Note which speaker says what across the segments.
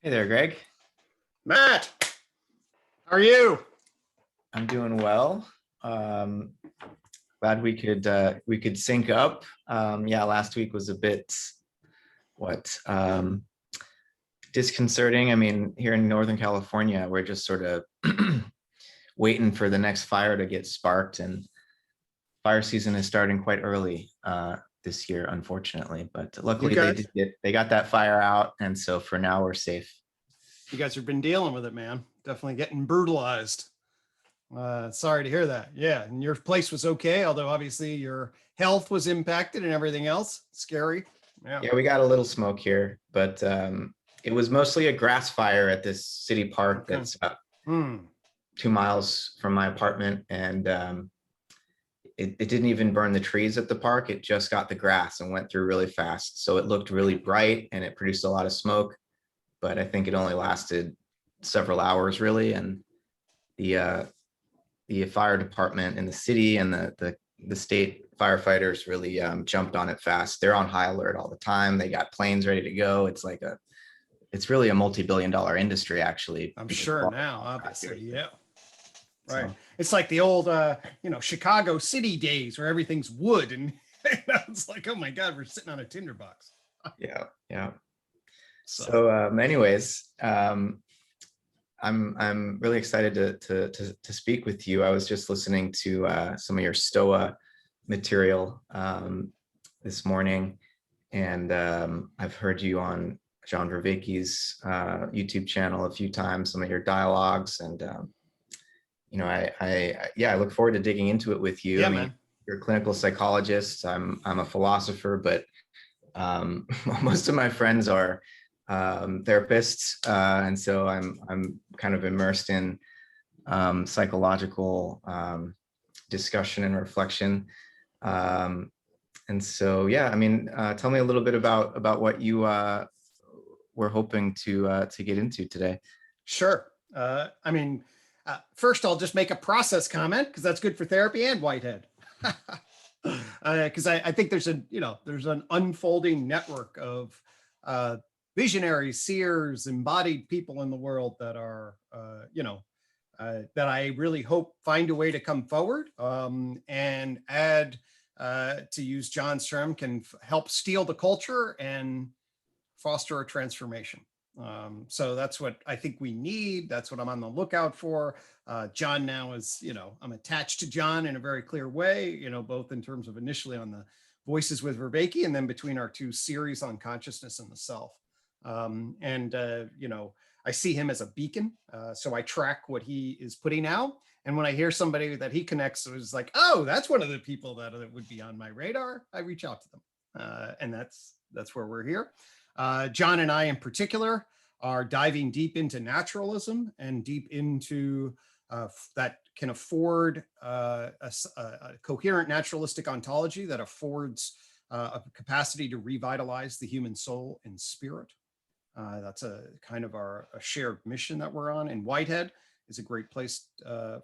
Speaker 1: Hey there, Greg.
Speaker 2: Matt, how are you?
Speaker 1: I'm doing well. Glad we could sync up. Yeah, last week was a bit what disconcerting. I mean, here in Northern California, we're just sort of waiting for the next fire to get sparked, and fire season is starting quite early this year, unfortunately. But luckily, they got that fire out, and so for now we're safe.
Speaker 2: You guys have been dealing with it, man. Definitely getting brutalized. Sorry to hear that. Yeah, and your place was okay, although obviously your health was impacted and everything else. Scary.
Speaker 1: Yeah, we got a little smoke here, but it was mostly a grass fire at this city park that's 2 miles from my apartment, and it didn't even burn the trees at the park. It just got the grass and went through really fast. So it looked really bright and it produced a lot of smoke, but I think it only lasted several hours really. And the fire department in the city and the state firefighters really jumped on it fast. They're on high alert all the time. They got planes ready to go. It's really a multi-billion-dollar industry, actually.
Speaker 2: I'm sure now, obviously, yeah. Right. So, it's like the old, Chicago City days where everything's wood, and it's like, oh my God, we're sitting on a tinderbox.
Speaker 1: Yeah. So anyways, I'm really excited to speak with you. I was just listening to some of your Stoa material this morning, and I've heard you on John Vervaeke's YouTube channel a few times, some of your dialogues, and I look forward to digging into it with you.
Speaker 2: Yeah,
Speaker 1: I mean,
Speaker 2: man.
Speaker 1: You're a clinical psychologist. I'm a philosopher, but most of my friends are therapists, and so I'm kind of immersed in psychological discussion and reflection. And so, yeah, I mean, tell me a little bit about what you were hoping to get into today.
Speaker 2: Sure. First, I'll just make a process comment because that's good for therapy and Whitehead. Because I think there's an unfolding network of visionaries, seers, embodied people in the world that are, that I really hope find a way to come forward and add, to use John's term, can help steal the culture and foster a transformation. So that's what I think we need. That's what I'm on the lookout for. John now is, I'm attached to John in a very clear way, both in terms of initially on the Voices with Vervaeke and then between our two series on consciousness and the self. I see him as a beacon. So I track what he is putting out. And when I hear somebody that he connects, it's like, oh, that's one of the people that would be on my radar, I reach out to them. And that's where we're here. John and I in particular are diving deep into naturalism and deep into that can afford a coherent naturalistic ontology that affords a capacity to revitalize the human soul and spirit. That's a kind of a shared mission that we're on, and Whitehead is a great place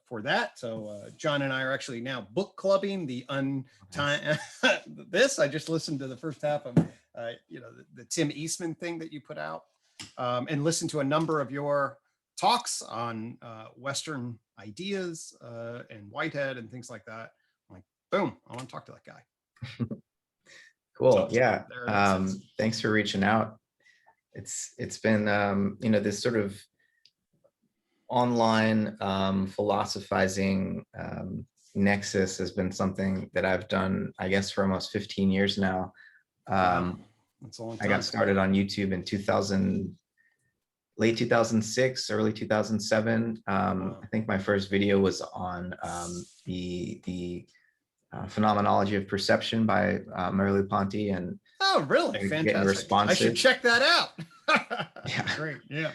Speaker 2: for that. So John and I are actually now book clubbing this. I just listened to the first half of the Tim Eastman thing that you put out, and listened to a number of your talks on Western ideas and Whitehead and things like that. I'm like, boom, I want to talk to that guy.
Speaker 1: Cool. So, yeah. Thanks for reaching out. It's been this sort of online philosophizing nexus has been something that I've done, I guess, for almost 15 years now.
Speaker 2: That's a long time.
Speaker 1: I got started on YouTube in late 2006, early 2007. I think my first video was on the phenomenology of perception by Merleau-Ponty, and
Speaker 2: oh, really? Fantastic! I should check that out.
Speaker 1: Yeah,
Speaker 2: great.
Speaker 1: Yeah.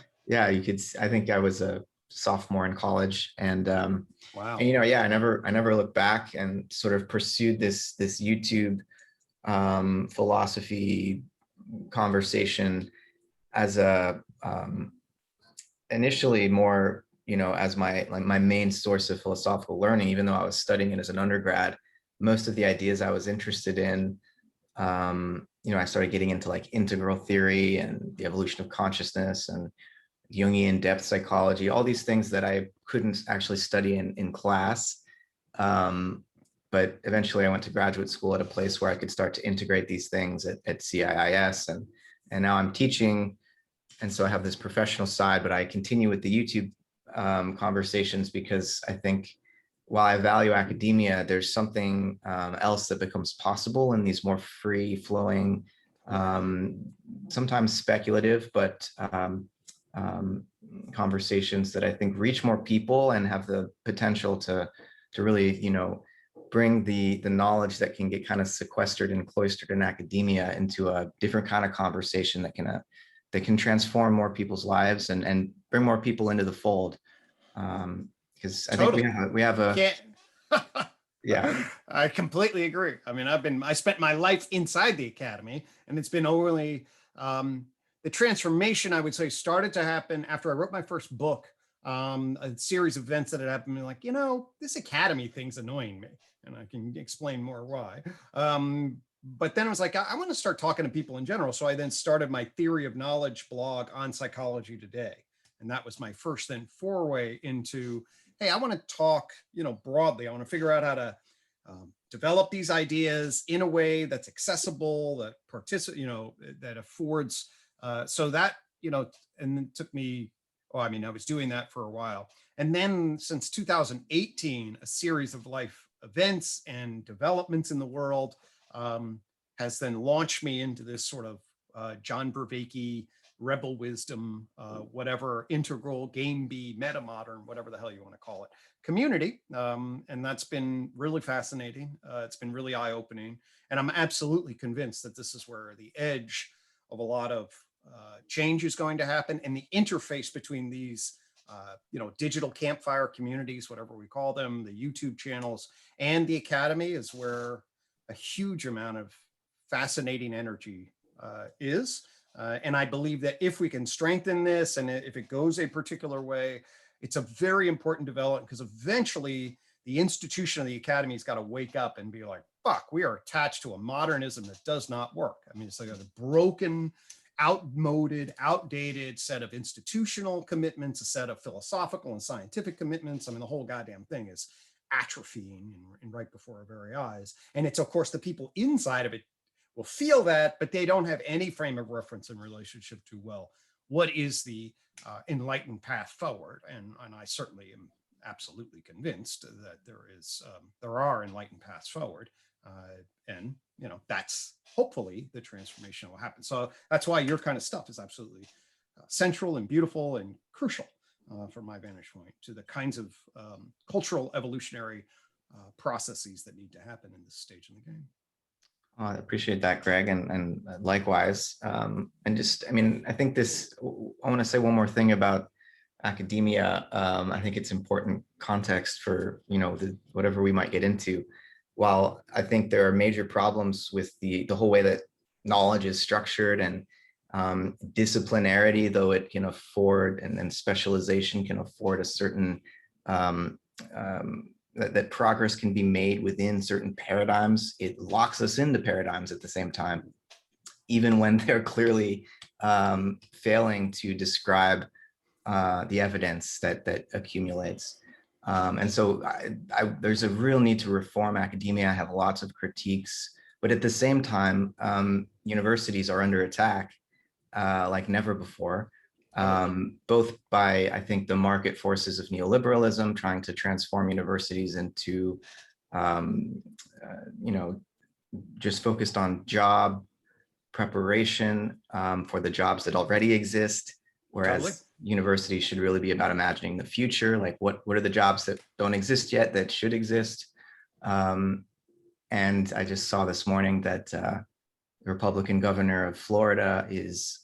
Speaker 1: You could. I think I was a sophomore in college, and
Speaker 2: wow.
Speaker 1: And, I never looked back and sort of pursued this YouTube philosophy conversation as a initially more as my main source of philosophical learning, even though I was studying it as an undergrad. Most of the ideas I was interested in, I started getting into like integral theory and the evolution of consciousness and Jungian depth psychology, all these things that I couldn't actually study in class. But eventually I went to graduate school at a place where I could start to integrate these things at CIIS, and now I'm teaching. And so I have this professional side, but I continue with the YouTube conversations because I think while I value academia, there's something else that becomes possible in these more free flowing, sometimes speculative, but conversations that I think reach more people and have the potential to really, bring the knowledge that can get kind of sequestered and cloistered in academia into a different kind of conversation that can transform more people's lives and bring more people into the fold. Because I think we have a yeah.
Speaker 2: I completely agree. I mean, I spent my life inside the academy, and it's been overly the transformation, I would say, started to happen after I wrote my first book. A series of events that had happened, like, this academy thing's annoying me, and I can explain more why. But then I was like, I want to start talking to people in general. So I then started my Theory of Knowledge blog on Psychology Today. And that was my first then foray into, hey, I want to talk, broadly. I want to figure out how to develop these ideas in a way that's accessible, that that affords, so that, and it took me, I was doing that for a while. And then since 2018, a series of life events and developments in the world has then launched me into this sort of John Vervaeke, rebel wisdom, whatever, integral, game B, meta modern, whatever the hell you want to call it, community. And that's been really fascinating. It's been really eye-opening. And I'm absolutely convinced that this is where the edge of a lot of change is going to happen. And the interface between these digital campfire communities, whatever we call them, the YouTube channels, and the academy is where a huge amount of fascinating energy is. And I believe that if we can strengthen this, and if it goes a particular way, it's a very important development, because eventually the institution of the academy has got to wake up and be like, fuck, we are attached to a modernism that does not work. I mean, it's like a broken, outdated set of institutional commitments, a set of philosophical and scientific commitments. I mean, the whole goddamn thing is atrophying and right before our very eyes. And it's, of course, the people inside of it will feel that, but they don't have any frame of reference in relationship to, well, what is the enlightened path forward? And I certainly am absolutely convinced that there are enlightened paths forward. And that's hopefully the transformation will happen. So that's why your kind of stuff is absolutely central and beautiful and crucial from my vantage point to the kinds of cultural evolutionary processes that need to happen in this stage of the game.
Speaker 1: Oh, I appreciate that, Greg, and likewise. And just, I think I want to say one more thing about academia. I think it's important context for, whatever we might get into. While I think there are major problems with the whole way that knowledge is structured, and disciplinarity, though it can afford, and specialization can afford a certain, that progress can be made within certain paradigms, it locks us into paradigms at the same time, even when they're clearly failing to describe the evidence that accumulates. And so there's a real need to reform academia. I have lots of critiques, but at the same time, universities are under attack like never before, both by, I think, the market forces of neoliberalism trying to transform universities into, just focused on job preparation for the jobs that already exist. Whereas totally. Universities should really be about imagining the future, like what are the jobs that don't exist yet that should exist. And I just saw this morning that the Republican governor of Florida is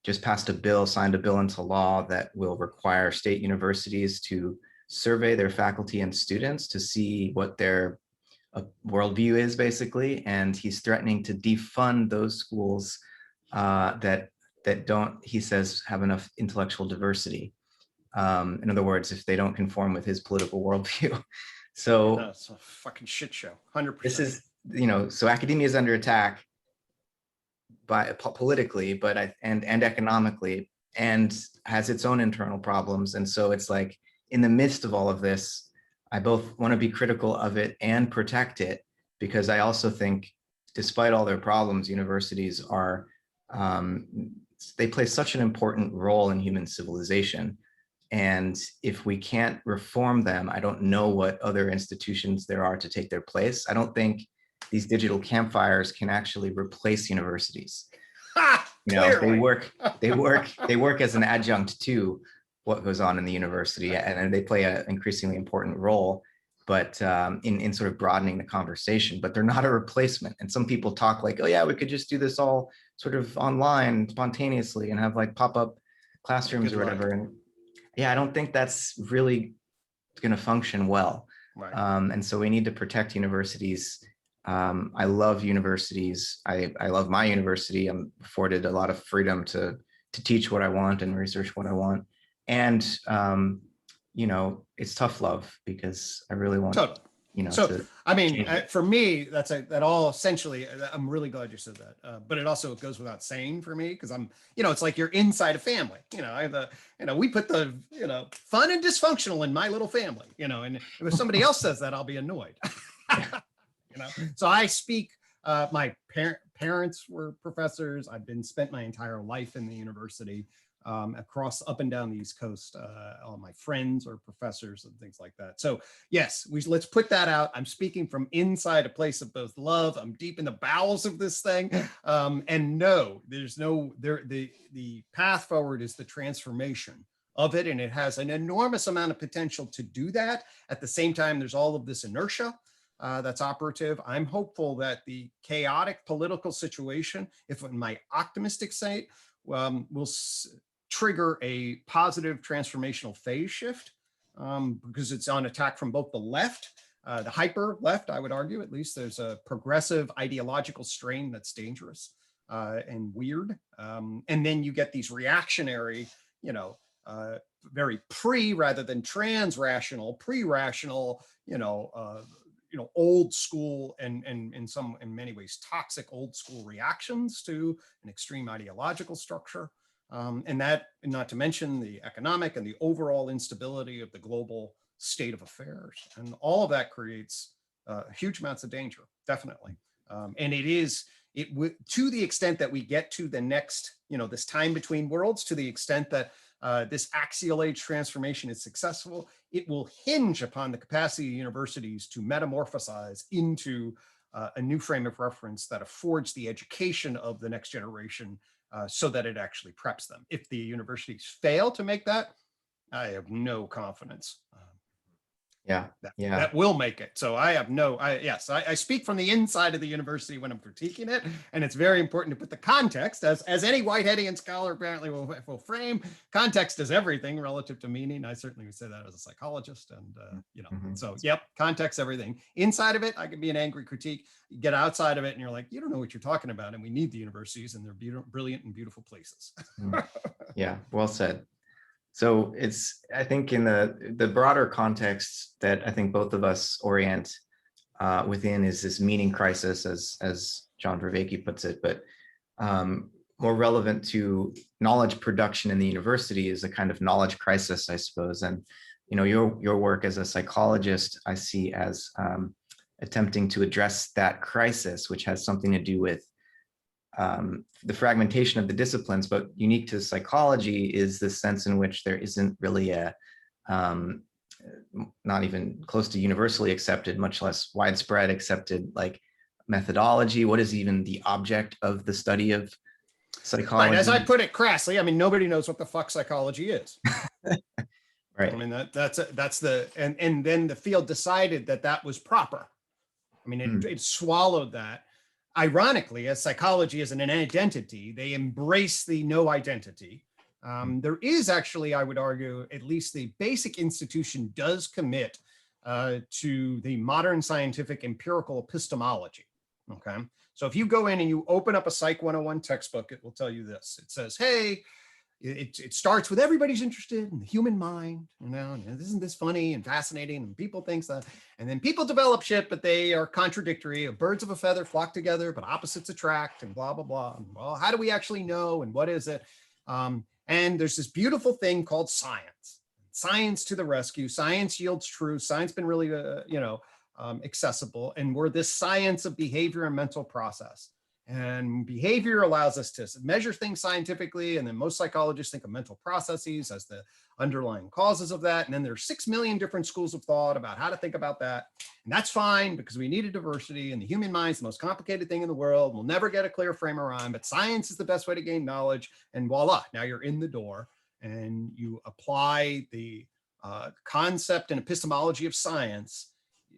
Speaker 1: just signed a bill into law that will require state universities to survey their faculty and students to see what their worldview is, basically. And he's threatening to defund those schools that don't, he says, have enough intellectual diversity. In other words, if they don't conform with his political worldview. So
Speaker 2: it's a fucking shit show, 100%.
Speaker 1: This is, so academia is under attack by politically, and economically, and has its own internal problems. And so it's like, in the midst of all of this, I both want to be critical of it and protect it, because I also think, despite all their problems, universities are, they play such an important role in human civilization. And if we can't reform them, I don't know what other institutions there are to take their place. I don't think these digital campfires can actually replace universities. You know, they work as an adjunct to what goes on in the university, and they play an increasingly important role, but in sort of broadening the conversation, but they're not a replacement. And some people talk like, oh yeah, we could just do this all sort of online spontaneously and have like pop-up classrooms or whatever. And yeah, I don't think that's really going to function well.
Speaker 2: Right.
Speaker 1: And so we need to protect universities. I love universities. I love my university. I'm afforded a lot of freedom to teach what I want and research what I want. And, you know, it's tough love, because I really want, you know,
Speaker 2: I mean, for me, that all essentially, I'm really glad you said that. But it also goes without saying for me, because I'm, you know, it's like you're inside a family, you know, we put the, you know, fun and dysfunctional in my little family, you know, and if somebody else says that, I'll be annoyed. You know, so I speak, my parents were professors. I've spent my entire life in the university, across up and down the East Coast. All my friends are professors and things like that. So yes, let's put that out. I'm speaking from inside a place of both love. I'm deep in the bowels of this thing. And no, the path forward is the transformation of it. And it has an enormous amount of potential to do that. At the same time, there's all of this inertia that's operative. I'm hopeful that the chaotic political situation, if in my optimistic state, will trigger a positive transformational phase shift, because it's on attack from both the left, the hyper left, I would argue. At least there's a progressive ideological strain that's dangerous and weird. And then you get these reactionary, you know, very rather than trans-rational, pre-rational, you know, old school and in many ways toxic old school reactions to an extreme ideological structure. And that, and not to mention the economic and the overall instability of the global state of affairs. And all of that creates huge amounts of danger, definitely. And to the extent that we get to the next, you know, this time between worlds, to the extent that this axial age transformation is successful, it will hinge upon the capacity of universities to metamorphosize into a new frame of reference that affords the education of the next generation, so that it actually preps them. If the universities fail to make that, I have no confidence. That will make it. So I have I speak from the inside of the university when I'm critiquing it, and it's very important to put the context, as any Whiteheadian scholar apparently will frame. Context is everything relative to meaning. I certainly would say that as a psychologist, and you know, so yep, context everything. Inside of it, I can be an angry critique. You get outside of it, and you're like, you don't know what you're talking about, and we need the universities, and they're brilliant and beautiful places.
Speaker 1: Yeah, well said. So I think in the broader context that I think both of us orient within is this meaning crisis, as John Vervaeke puts it, but more relevant to knowledge production in the university is a kind of knowledge crisis, I suppose. And, you know, your work as a psychologist, I see as attempting to address that crisis, which has something to do with the fragmentation of the disciplines, but unique to psychology is the sense in which there isn't really a, not even close to universally accepted, much less widespread accepted, like methodology. What is even the object of the study of psychology?
Speaker 2: Right, as I put it crassly, I mean, nobody knows what the fuck psychology is.
Speaker 1: Right.
Speaker 2: I mean, and then the field decided that was proper. I mean, it swallowed that. Ironically, as psychology is an identity, they embrace the no identity. There is actually, I would argue, at least the basic institution does commit to the modern scientific empirical epistemology. Okay. So if you go in and you open up a Psych 101 textbook, it will tell you this. It says, hey, it starts with everybody's interested in the human mind, you know, and isn't this funny and fascinating? And people think that, and then people develop shit, but they are contradictory. Birds of a feather flock together, but opposites attract, and blah, blah, blah. And, well, how do we actually know? And what is it? And there's this beautiful thing called science. Science to the rescue. Science yields truth. Science been really, accessible. And we're this science of behavior and mental process. And behavior allows us to measure things scientifically. And then most psychologists think of mental processes as the underlying causes of that. And then there's 6 million different schools of thought about how to think about that. And that's fine because we need a diversity, and the human mind is the most complicated thing in the world. We'll never get a clear frame of mind, but science is the best way to gain knowledge. And voila, now you're in the door and you apply the concept and epistemology of science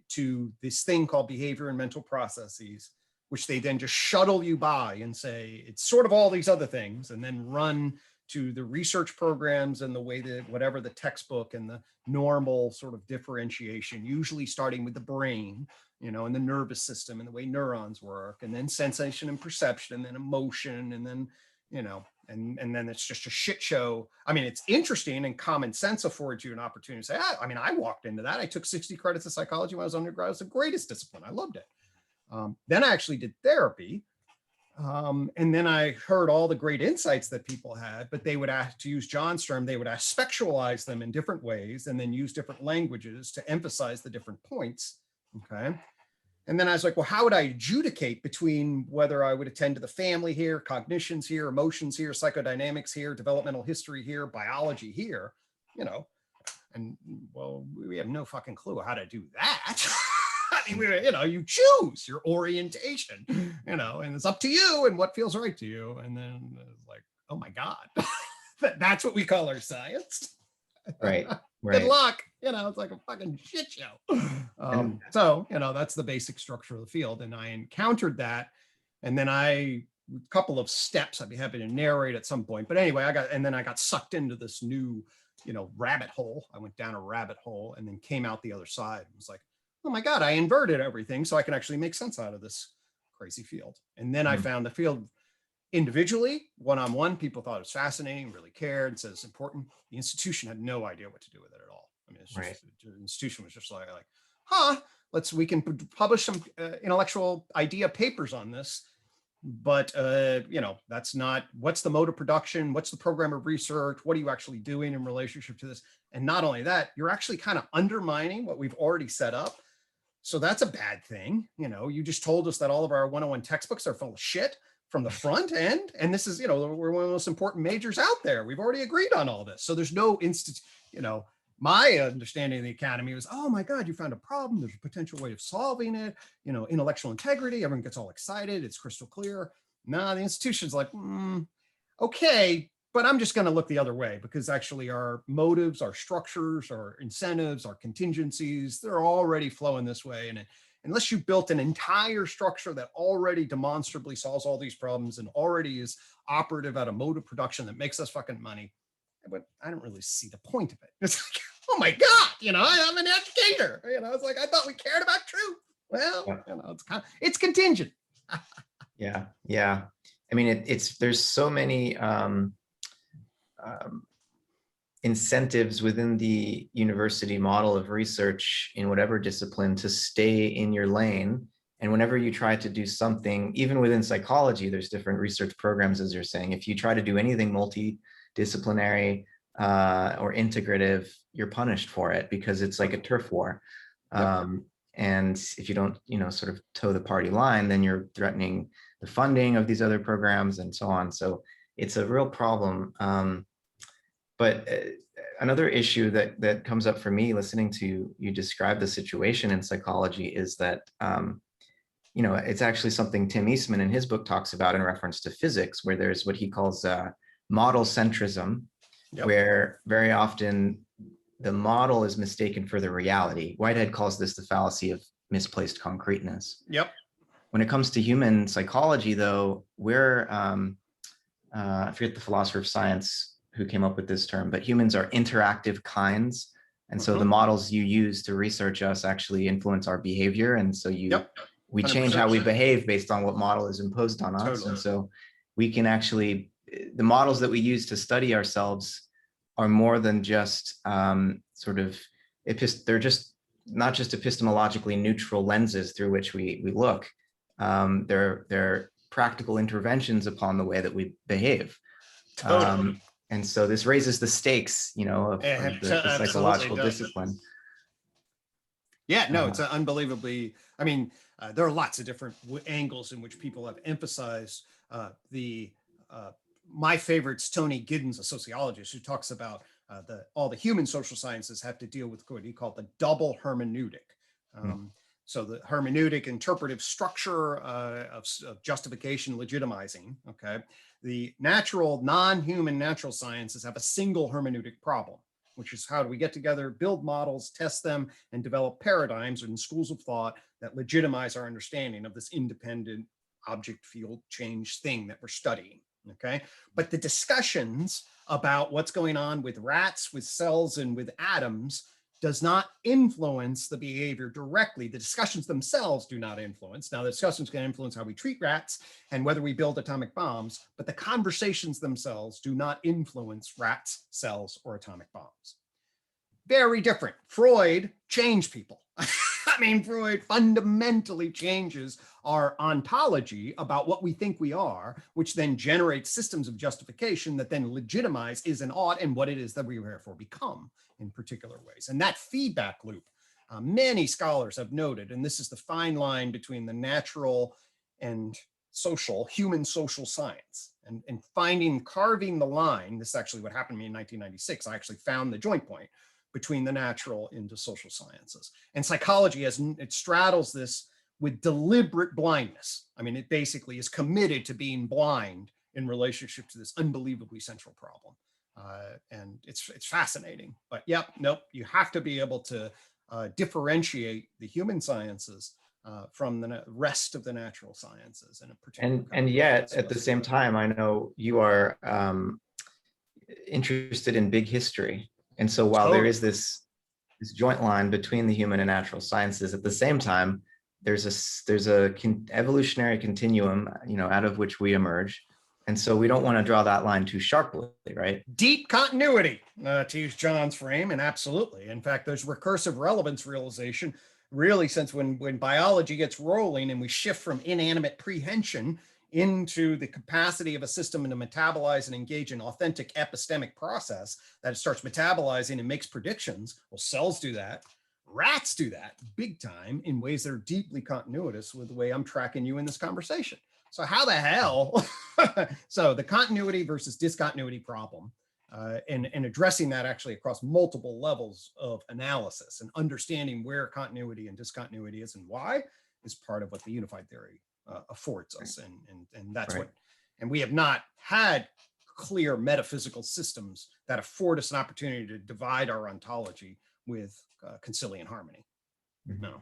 Speaker 2: to this thing called behavior and mental processes, which they then just shuttle you by and say, it's sort of all these other things, and then run to the research programs and the way that whatever the textbook and the normal sort of differentiation, usually starting with the brain, and the nervous system and the way neurons work, and then sensation and perception, and then emotion, and then, and then it's just a shit show. I mean, it's interesting, and common sense affords you an opportunity to say, I walked into that. I took 60 credits of psychology when I was undergrad. It was the greatest discipline. I loved it. Then I actually did therapy. And then I heard all the great insights that people had, but they would ask, to use John's term, they would spectrualize them in different ways and then use different languages to emphasize the different points. Okay. And then I was like, well, how would I adjudicate between whether I would attend to the family here, cognitions here, emotions here, psychodynamics here, developmental history here, biology here, and well, we have no fucking clue how to do that. I mean, you choose your orientation, and it's up to you and what feels right to you. And then it's like, oh my God, that's what we call our science.
Speaker 1: Right.
Speaker 2: Good luck. It's like a fucking shit show. So, that's the basic structure of the field. And I encountered that. And then a couple of steps I'd be happy to narrate at some point. But anyway, I got sucked into this new, rabbit hole. I went down a rabbit hole and then came out the other side. It was like, oh my God, I inverted everything so I can actually make sense out of this crazy field. And then I found the field individually, one-on-one. People thought it was fascinating, really cared, and said it's important. The institution had no idea what to do with it at all. I mean, it's just, the institution was just like, we can publish some intellectual idea papers on this. But, that's not, what's the mode of production? What's the program of research? What are you actually doing in relationship to this? And not only that, you're actually kind of undermining what we've already set up. So that's a bad thing. You just told us that all of our 101 textbooks are full of shit from the front end. And this is, we're one of the most important majors out there. We've already agreed on all this. So there's no my understanding of the academy was, oh my God, you found a problem. There's a potential way of solving it. Intellectual integrity. Everyone gets all excited. It's crystal clear. No, the institution's like, okay, but I'm just going to look the other way, because actually our motives, our structures, our incentives, our contingencies, they're already flowing this way. And unless you built an entire structure that already demonstrably solves all these problems and already is operative at a mode of production that makes us fucking money, but I don't really see the point of it. It's like, oh my God, I'm an educator. It's like, I thought we cared about truth. Well, it's contingent.
Speaker 1: Yeah. I mean, there's so many incentives within the university model of research in whatever discipline to stay in your lane. And whenever you try to do something, even within psychology, there's different research programs, as you're saying. If you try to do anything multidisciplinary or integrative, you're punished for it, because it's like a turf war. And if you don't, sort of toe the party line, then you're threatening the funding of these other programs and so on. So it's a real problem. But another issue that comes up for me listening to you describe the situation in psychology is that, it's actually something Tim Eastman in his book talks about in reference to physics, where there's what he calls model centrism, where very often the model is mistaken for the reality. Whitehead calls this the fallacy of misplaced concreteness. When it comes to human psychology, though, we're, I forget the philosopher of science who came up with this term, but humans are interactive kinds. And so the models you use to research us actually influence our behavior. And so we change how we behave based on what model is imposed on us. And so we can actually, the models that we use to study ourselves are more than just they're just not just epistemologically neutral lenses through which we look. They're practical interventions upon the way that we behave. And so this raises the stakes, of the
Speaker 2: Absolutely
Speaker 1: psychological
Speaker 2: does.
Speaker 1: discipline.
Speaker 2: Yeah, no, it's unbelievably. I mean, there are lots of different angles in which people have emphasized the. My favorite's Tony Giddens, a sociologist, who talks about all the human social sciences have to deal with what he called the double hermeneutic. So the hermeneutic, interpretive structure of justification, legitimizing. Okay, the natural, non-human natural sciences have a single hermeneutic problem, which is how do we get together, build models, test them, and develop paradigms and schools of thought that legitimize our understanding of this independent object field change thing that we're studying. Okay, but the discussions about what's going on with rats, with cells, and with atoms does not influence the behavior directly. The discussions themselves do not influence. Now, the discussions can influence how we treat rats and whether we build atomic bombs, but the conversations themselves do not influence rats, cells, or atomic bombs. Very different. Freud changed people. I mean, Freud fundamentally changes our ontology about what we think we are, which then generates systems of justification that then legitimize is and ought and what it is that we therefore become in particular ways. And that feedback loop, many scholars have noted, and this is the fine line between the natural and social, human social science, and carving the line. This is actually what happened to me in 1996. I actually found the joint point between the natural into social sciences. And psychology, it straddles this with deliberate blindness. I mean, it basically is committed to being blind in relationship to this unbelievably central problem. And it's fascinating. But yep, nope, you have to be able to differentiate the human sciences from the rest of the natural sciences in a particular.
Speaker 1: And yet, at the same time, I know you are interested in big history. And so while there is this joint line between the human and natural sciences, at the same time, there's a evolutionary continuum, out of which we emerge. And so we don't want to draw that line too sharply, right?
Speaker 2: Deep continuity, to use John's frame, and absolutely. In fact, there's recursive relevance realization, really, since when biology gets rolling and we shift from inanimate prehension into the capacity of a system to metabolize and engage in authentic epistemic process, that it starts metabolizing and makes predictions. Well, cells do that. Rats do that big time in ways that are deeply continuous with the way I'm tracking you in this conversation. So how the hell? So the continuity versus discontinuity problem, and addressing that actually across multiple levels of analysis and understanding where continuity and discontinuity is and why is part of what the unified theory affords us. And that's what, and we have not had clear metaphysical systems that afford us an opportunity to divide our ontology with conciliant harmony. No,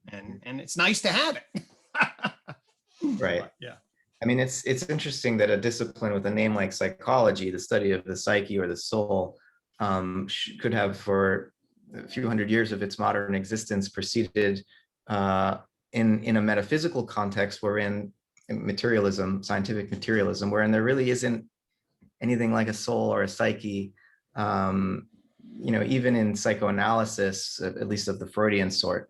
Speaker 2: and it's nice to have it.
Speaker 1: Right.
Speaker 2: But, yeah.
Speaker 1: I mean, it's interesting that a discipline with a name like psychology, the study of the psyche or the soul, could have for a few hundred years of its modern existence proceeded in a metaphysical context, wherein materialism, scientific materialism, wherein there really isn't anything like a soul or a psyche. Even in psychoanalysis, at least of the Freudian sort,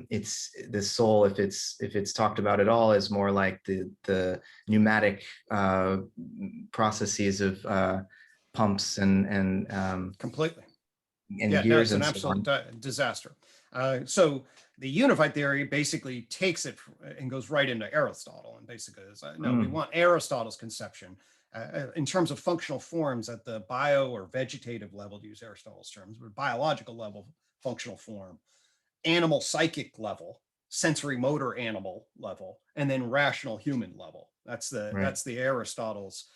Speaker 1: it's the soul, if it's talked about at all, is more like the pneumatic processes of pumps and
Speaker 2: completely.
Speaker 1: and
Speaker 2: yeah,
Speaker 1: gears.
Speaker 2: no, it's an
Speaker 1: and
Speaker 2: absolute
Speaker 1: so
Speaker 2: disaster. So the unified theory basically takes it and goes right into Aristotle, and basically is, no, we want Aristotle's conception in terms of functional forms at the bio or vegetative level, to use Aristotle's terms, but biological level, functional form, animal psychic level, sensory motor animal level, and then rational human level. That's the Aristotle's.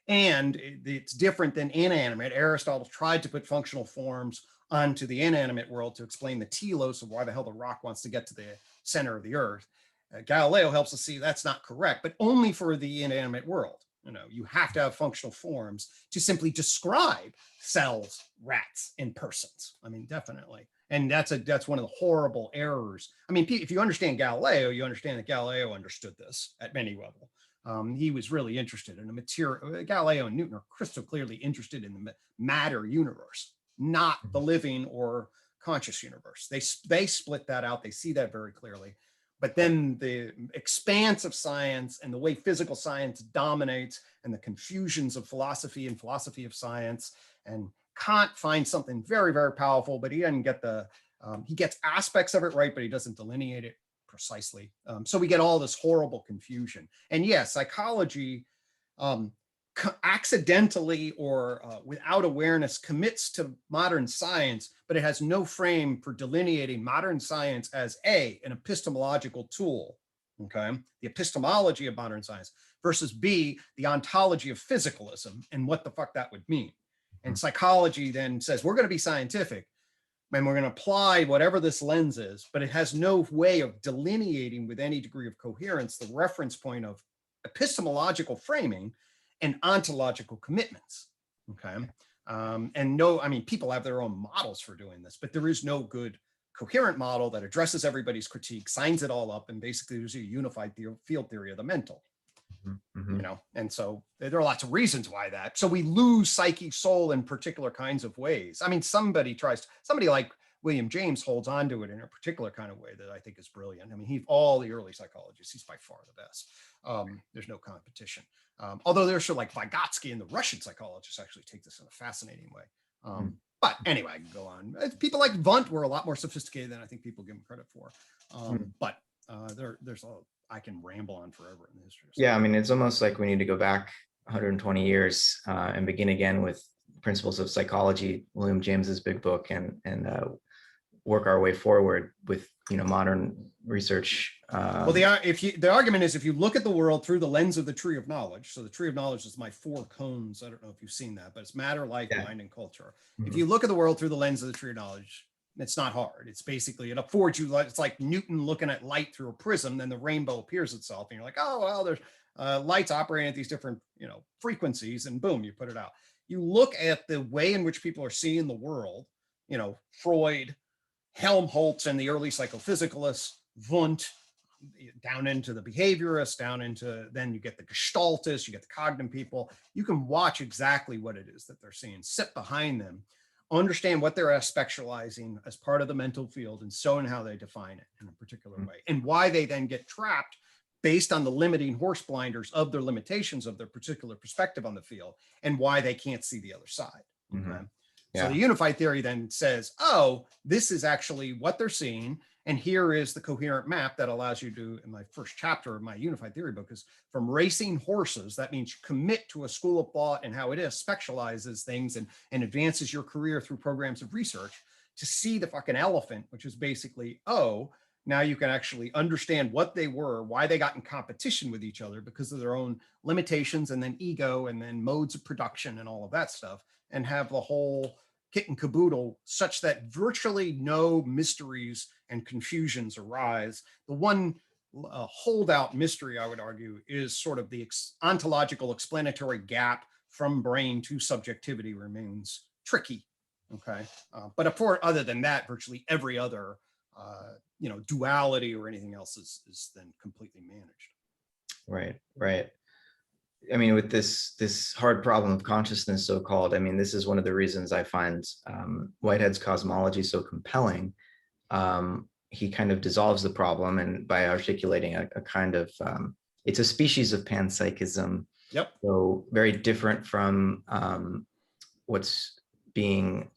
Speaker 2: And it's different than inanimate. Aristotle tried to put functional forms onto the inanimate world to explain the telos of why the hell the rock wants to get to the center of the earth. Galileo helps us see that's not correct, but only for the inanimate world. You have to have functional forms to simply describe cells, rats, and persons. I mean, definitely. And that's one of the horrible errors. I mean, if you understand Galileo, you understand that Galileo understood this at many levels. He was really interested in the material. Galileo and Newton are crystal clearly interested in the matter universe, not the living or conscious universe. They split that out. They see that very clearly. But then the expanse of science and the way physical science dominates, and the confusions of philosophy and philosophy of science, and Kant finds something very, very powerful, but he doesn't get he gets aspects of it right, but he doesn't delineate it precisely. So we get all this horrible confusion. And yes, psychology accidentally or without awareness commits to modern science, but it has no frame for delineating modern science as an epistemological tool, okay, the epistemology of modern science, versus B, the ontology of physicalism and what the fuck that would mean. And psychology then says, we're going to be scientific and we're going to apply whatever this lens is, but it has no way of delineating with any degree of coherence the reference point of epistemological framing and ontological commitments, okay? And no, I mean, people have their own models for doing this, but there is no good coherent model that addresses everybody's critique, signs it all up, and basically there's a unified field theory of the mental, you know? And so there are lots of reasons why that. So we lose psyche, soul in particular kinds of ways. I mean, somebody like William James holds on to it in a particular kind of way that I think is brilliant. I mean, all the early psychologists, he's by far the best. There's no competition. Although there's sort of like Vygotsky and the Russian psychologists actually take this in a fascinating way. But anyway, I can go on. People like Wundt were a lot more sophisticated than I think people give them credit for. But I can ramble on forever in the history.
Speaker 1: Yeah, I mean, it's almost like we need to go back 120 years and begin again with Principles of Psychology, William James's big book, and work our way forward with modern research.
Speaker 2: Well, the argument is, if you look at the world through the lens of the tree of knowledge, so the tree of knowledge is my 4 cones. I don't know if you've seen that, but it's matter, life, mind, and culture. If you look at the world through the lens of the tree of knowledge, it's not hard. It's basically, it affords you, it's like Newton looking at light through a prism, then the rainbow appears itself, and you're like, oh, well, there's lights operating at these different frequencies, and boom, you put it out. You look at the way in which people are seeing the world, Freud, Helmholtz and the early psychophysicalists, Wundt, down into the behaviorists, down into, then you get the gestaltists, you get the cognitive people. You can watch exactly what it is that they're seeing, sit behind them, understand what they're aspectualizing as part of the mental field, and so and how they define it in a particular way, and why they then get trapped based on the limiting horse blinders of their limitations of their particular perspective on the field, and why they can't see the other side. Okay? So the unified theory then says, oh, this is actually what they're seeing. And here is the coherent map that allows you to, in my first chapter of my unified theory book, is from racing horses. That means you commit to a school of thought and how it is specializes things and advances your career through programs of research, to see the fucking elephant, which is basically, oh, now you can actually understand what they were, why they got in competition with each other because of their own limitations, and then ego, and then modes of production and all of that stuff, and have the whole kit and caboodle such that virtually no mysteries and confusions arise. The one holdout mystery, I would argue, is sort of the ontological explanatory gap from brain to subjectivity remains tricky. Okay, but other than that, virtually every other duality or anything else is then completely managed.
Speaker 1: Right. I mean, with this hard problem of consciousness, so-called, I mean, this is one of the reasons I find Whitehead's cosmology so compelling. He kind of dissolves the problem, and by articulating a kind of, it's a species of panpsychism.
Speaker 2: Yep.
Speaker 1: So very different from what's being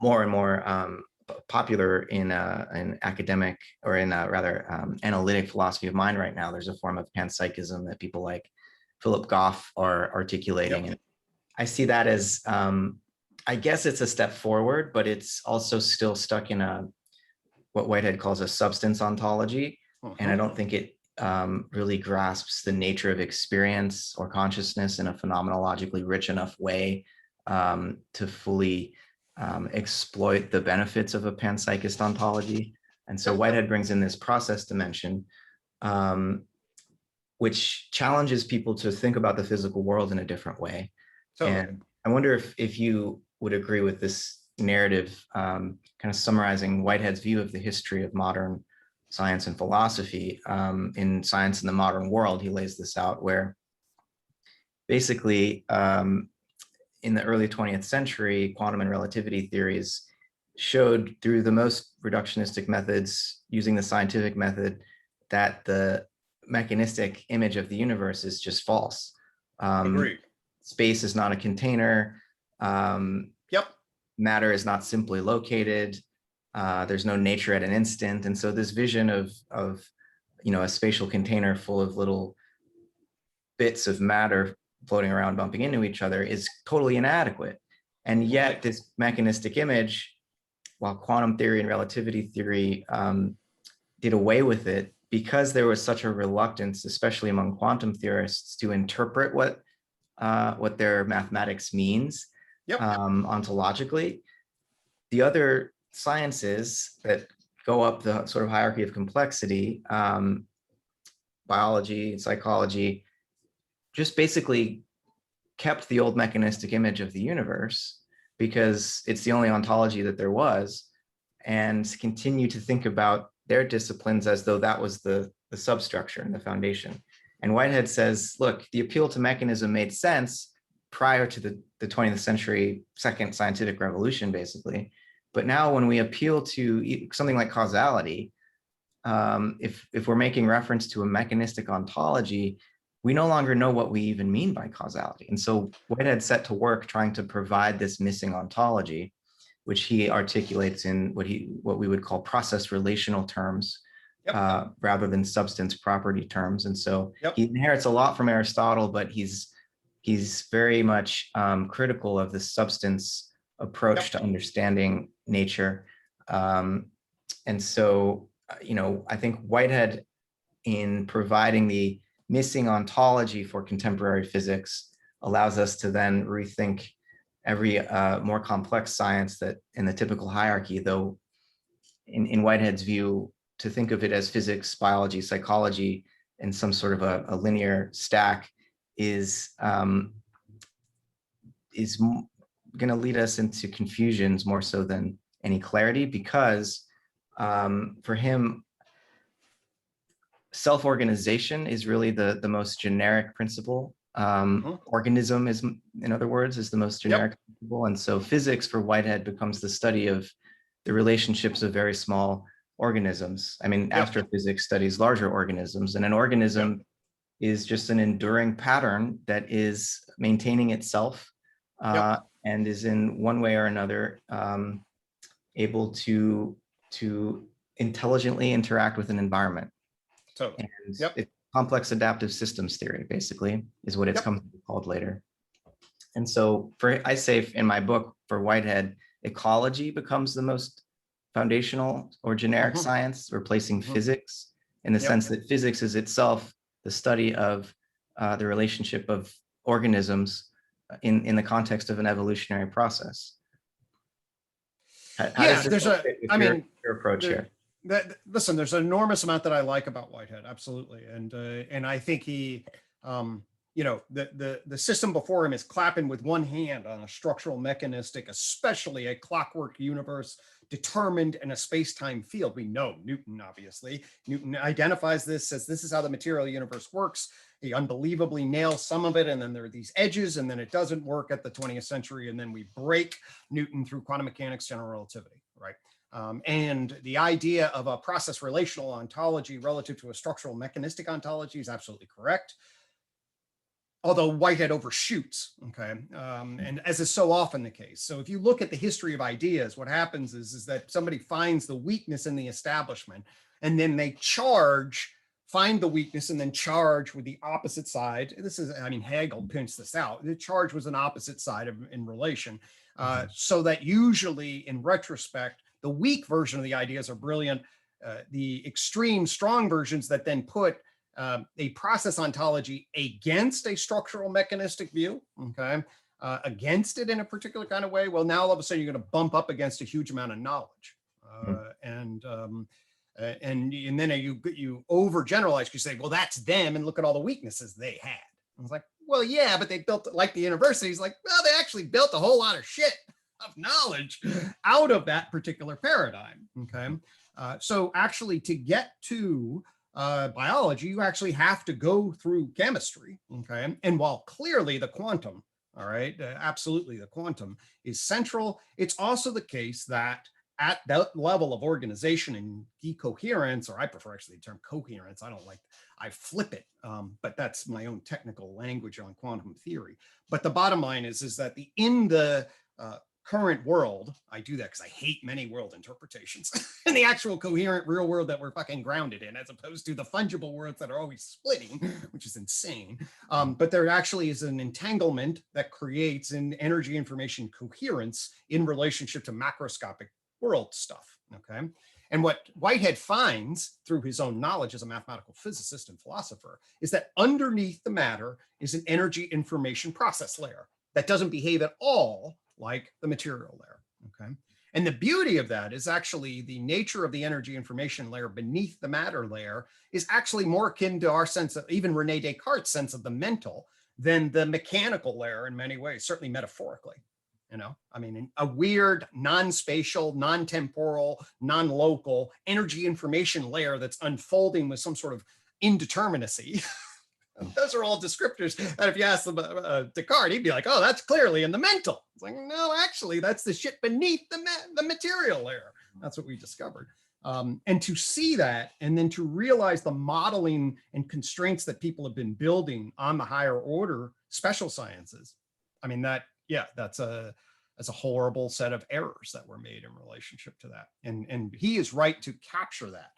Speaker 1: more and more popular in academic, or in rather analytic philosophy of mind right now. There's a form of panpsychism that people like Philip Goff are articulating. Yep. And I see that as, I guess it's a step forward, but it's also still stuck in what Whitehead calls a substance ontology. And I don't think it really grasps the nature of experience or consciousness in a phenomenologically rich enough way to fully exploit the benefits of a panpsychist ontology. And so Whitehead brings in this process dimension, which challenges people to think about the physical world in a different way. Totally. And I wonder if you would agree with this narrative, kind of summarizing Whitehead's view of the history of modern science and philosophy. In Science in the Modern World, he lays this out, where basically in the early 20th century, quantum and relativity theories showed through the most reductionistic methods using the scientific method that the mechanistic image of the universe is just false.
Speaker 2: Agreed.
Speaker 1: Space is not a container.
Speaker 2: Yep.
Speaker 1: Matter is not simply located. There's no nature at an instant. And so this vision of a spatial container full of little bits of matter floating around, bumping into each other, is totally inadequate. And yet this mechanistic image, while quantum theory and relativity theory did away with it, because there was such a reluctance, especially among quantum theorists, to interpret what their mathematics means ontologically. The other sciences that go up the sort of hierarchy of complexity, biology, psychology, just basically kept the old mechanistic image of the universe because it's the only ontology that there was, and continue to think about their disciplines as though that was the substructure and the foundation. And Whitehead says, look, the appeal to mechanism made sense prior to the 20th century second scientific revolution, basically. But now when we appeal to something like causality, if we're making reference to a mechanistic ontology, we no longer know what we even mean by causality. And so Whitehead set to work trying to provide this missing ontology, which he articulates in what we would call process relational terms, rather than substance property terms. And so he inherits a lot from Aristotle, but he's very much critical of the substance approach to understanding nature. And so, I think Whitehead, in providing the missing ontology for contemporary physics, allows us to then rethink every more complex science that in the typical hierarchy, though in Whitehead's view, to think of it as physics, biology, psychology, in some sort of a linear stack is going to lead us into confusions more so than any clarity, because for him, self-organization is really the most generic principle. Organism is, in other words, is the most generic principle. And so physics for Whitehead becomes the study of the relationships of very small organisms. I mean, astrophysics studies larger organisms, and an organism is just an enduring pattern that is maintaining itself and is in one way or another able to intelligently interact with an environment.
Speaker 2: Totally.
Speaker 1: And complex adaptive systems theory, basically, is what it's come to be called later. And so I say in my book, for Whitehead, ecology becomes the most foundational or generic science, replacing physics, in the sense that physics is itself the study of the relationship of organisms in the context of an evolutionary process. How does this fit with your approach here?
Speaker 2: Listen, there's an enormous amount that I like about Whitehead, absolutely, and I think he, the system before him is clapping with one hand on a structural mechanistic, especially a clockwork universe determined in a space-time field. We know Newton, obviously. Newton identifies this, says this is how the material universe works. He unbelievably nails some of it, and then there are these edges, and then it doesn't work at the 20th century, and then we break Newton through quantum mechanics, general relativity, right? And the idea of a process relational ontology relative to a structural mechanistic ontology is absolutely correct. Although Whitehead overshoots, and as is so often the case. So if you look at the history of ideas, what happens is that somebody finds the weakness in the establishment, and then they find the weakness and then charge with the opposite side. This is, Hegel points this out. The charge was an opposite side in relation, so that usually in retrospect, the weak version of the ideas are brilliant. The extreme strong versions that then put a process ontology against a structural mechanistic view, against it in a particular kind of way. Well, now all of a sudden you're going to bump up against a huge amount of knowledge, and then you overgeneralize. You say, well, that's them, and look at all the weaknesses they had. I was like, well, yeah, but they built it like the universities. Like, well, they actually built a whole lot of shit of knowledge out of that particular paradigm. So actually, to get to biology, you actually have to go through chemistry. And while clearly the quantum, absolutely the quantum is central, it's also the case that at that level of organization and decoherence, or I prefer actually the term coherence. I flip it, but that's my own technical language on quantum theory. But the bottom line is that in the current world, I do that because I hate many world interpretations and the actual coherent real world that we're fucking grounded in, as opposed to the fungible worlds that are always splitting, which is insane. But there actually is an entanglement that creates an energy information coherence in relationship to macroscopic world stuff, okay? And what Whitehead finds through his own knowledge as a mathematical physicist and philosopher is that underneath the matter is an energy information process layer that doesn't behave at all like the material layer, okay? And the beauty of that is actually the nature of the energy information layer beneath the matter layer is actually more akin to our sense of, even Rene Descartes' sense of the mental, than the mechanical layer in many ways, certainly metaphorically. You know, I mean, a weird, non-spatial, non-temporal, non-local energy information layer that's unfolding with some sort of indeterminacy. Those are all descriptors that if you ask Descartes, he'd be like, oh, that's clearly in the mental. It's like, no, actually, that's the shit beneath the material layer. That's what we discovered. And to see that, and then to realize the modeling and constraints that people have been building on the higher order special sciences. I mean, that's a horrible set of errors that were made in relationship to that. And he is right to capture that.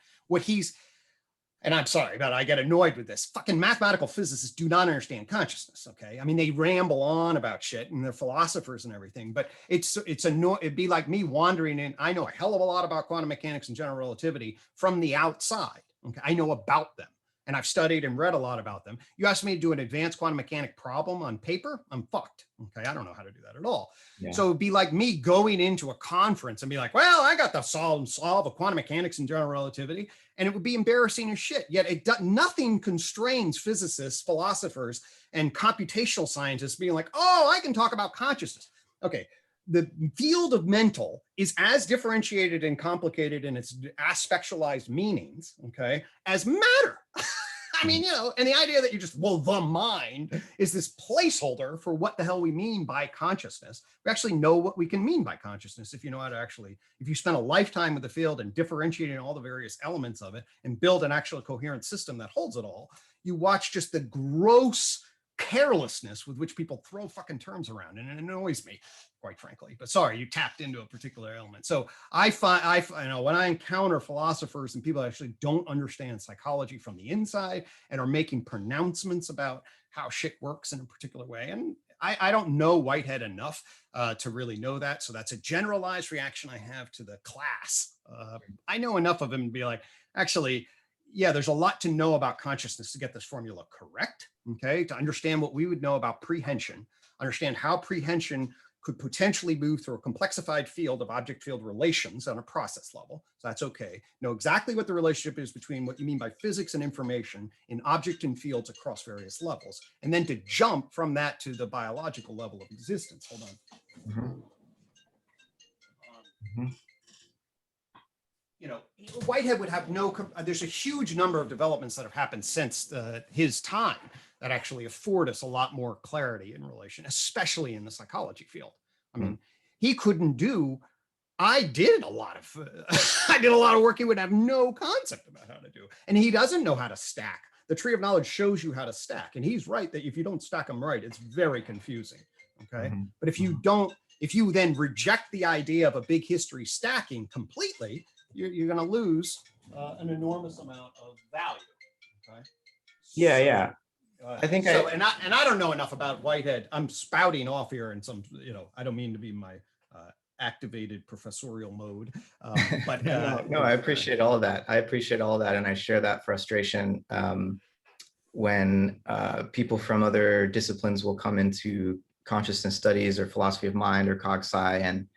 Speaker 2: And I'm sorry, but I get annoyed with this. Fucking mathematical physicists do not understand consciousness, okay? I mean, they ramble on about shit and they're philosophers and everything, but it'd be like me wandering in. I know a hell of a lot about quantum mechanics and general relativity from the outside, okay? I know about them and I've studied and read a lot about them. You ask me to do an advanced quantum mechanic problem on paper, I'm fucked, okay? I don't know how to do that at all. Yeah. So it'd be like me going into a conference and be like, well, I got the solve of quantum mechanics and general relativity. And it would be embarrassing as shit. Yet nothing constrains physicists, philosophers, and computational scientists being like, oh, I can talk about consciousness. Okay, the field of mental is as differentiated and complicated in its aspectualized meanings, okay, as matter. I mean, you know, and the idea that the mind is this placeholder for what the hell we mean by consciousness. We actually know what we can mean by consciousness if you know how to if you spend a lifetime with the field and differentiating all the various elements of it and build an actual coherent system that holds it all, you watch just the gross carelessness with which people throw fucking terms around, and it annoys me, quite frankly. But sorry, you tapped into a particular element. So I find, when I encounter philosophers and people that actually don't understand psychology from the inside and are making pronouncements about how shit works in a particular way, and I don't know Whitehead enough to really know that. So that's a generalized reaction I have to the class. I know enough of him to be like, actually, yeah, there's a lot to know about consciousness to get this formula correct, okay? To understand what we would know about prehension, understand how prehension could potentially move through a complexified field of object field relations on a process level. So that's okay. Know exactly what the relationship is between what you mean by physics and information in object and fields across various levels. And then to jump from that to the biological level of existence. Hold on. Mm-hmm. You know, Whitehead would have there's a huge number of developments that have happened since his time that actually afford us a lot more clarity in relation, especially in the psychology field. I mean, I did a lot of work he would have no concept about how to do. And he doesn't know how to stack. The tree of knowledge shows you how to stack. And he's right that if you don't stack them right, it's very confusing, okay? Mm-hmm. But if you then reject the idea of a big history stacking completely, you're going to lose an enormous amount of value. Okay.
Speaker 1: Yeah. I think
Speaker 2: and I don't know enough about Whitehead. I'm spouting off here in some, I don't mean to be my activated professorial mode, but
Speaker 1: no, I appreciate all of that. And I share that frustration when people from other disciplines will come into consciousness studies or philosophy of mind or cog-sci, and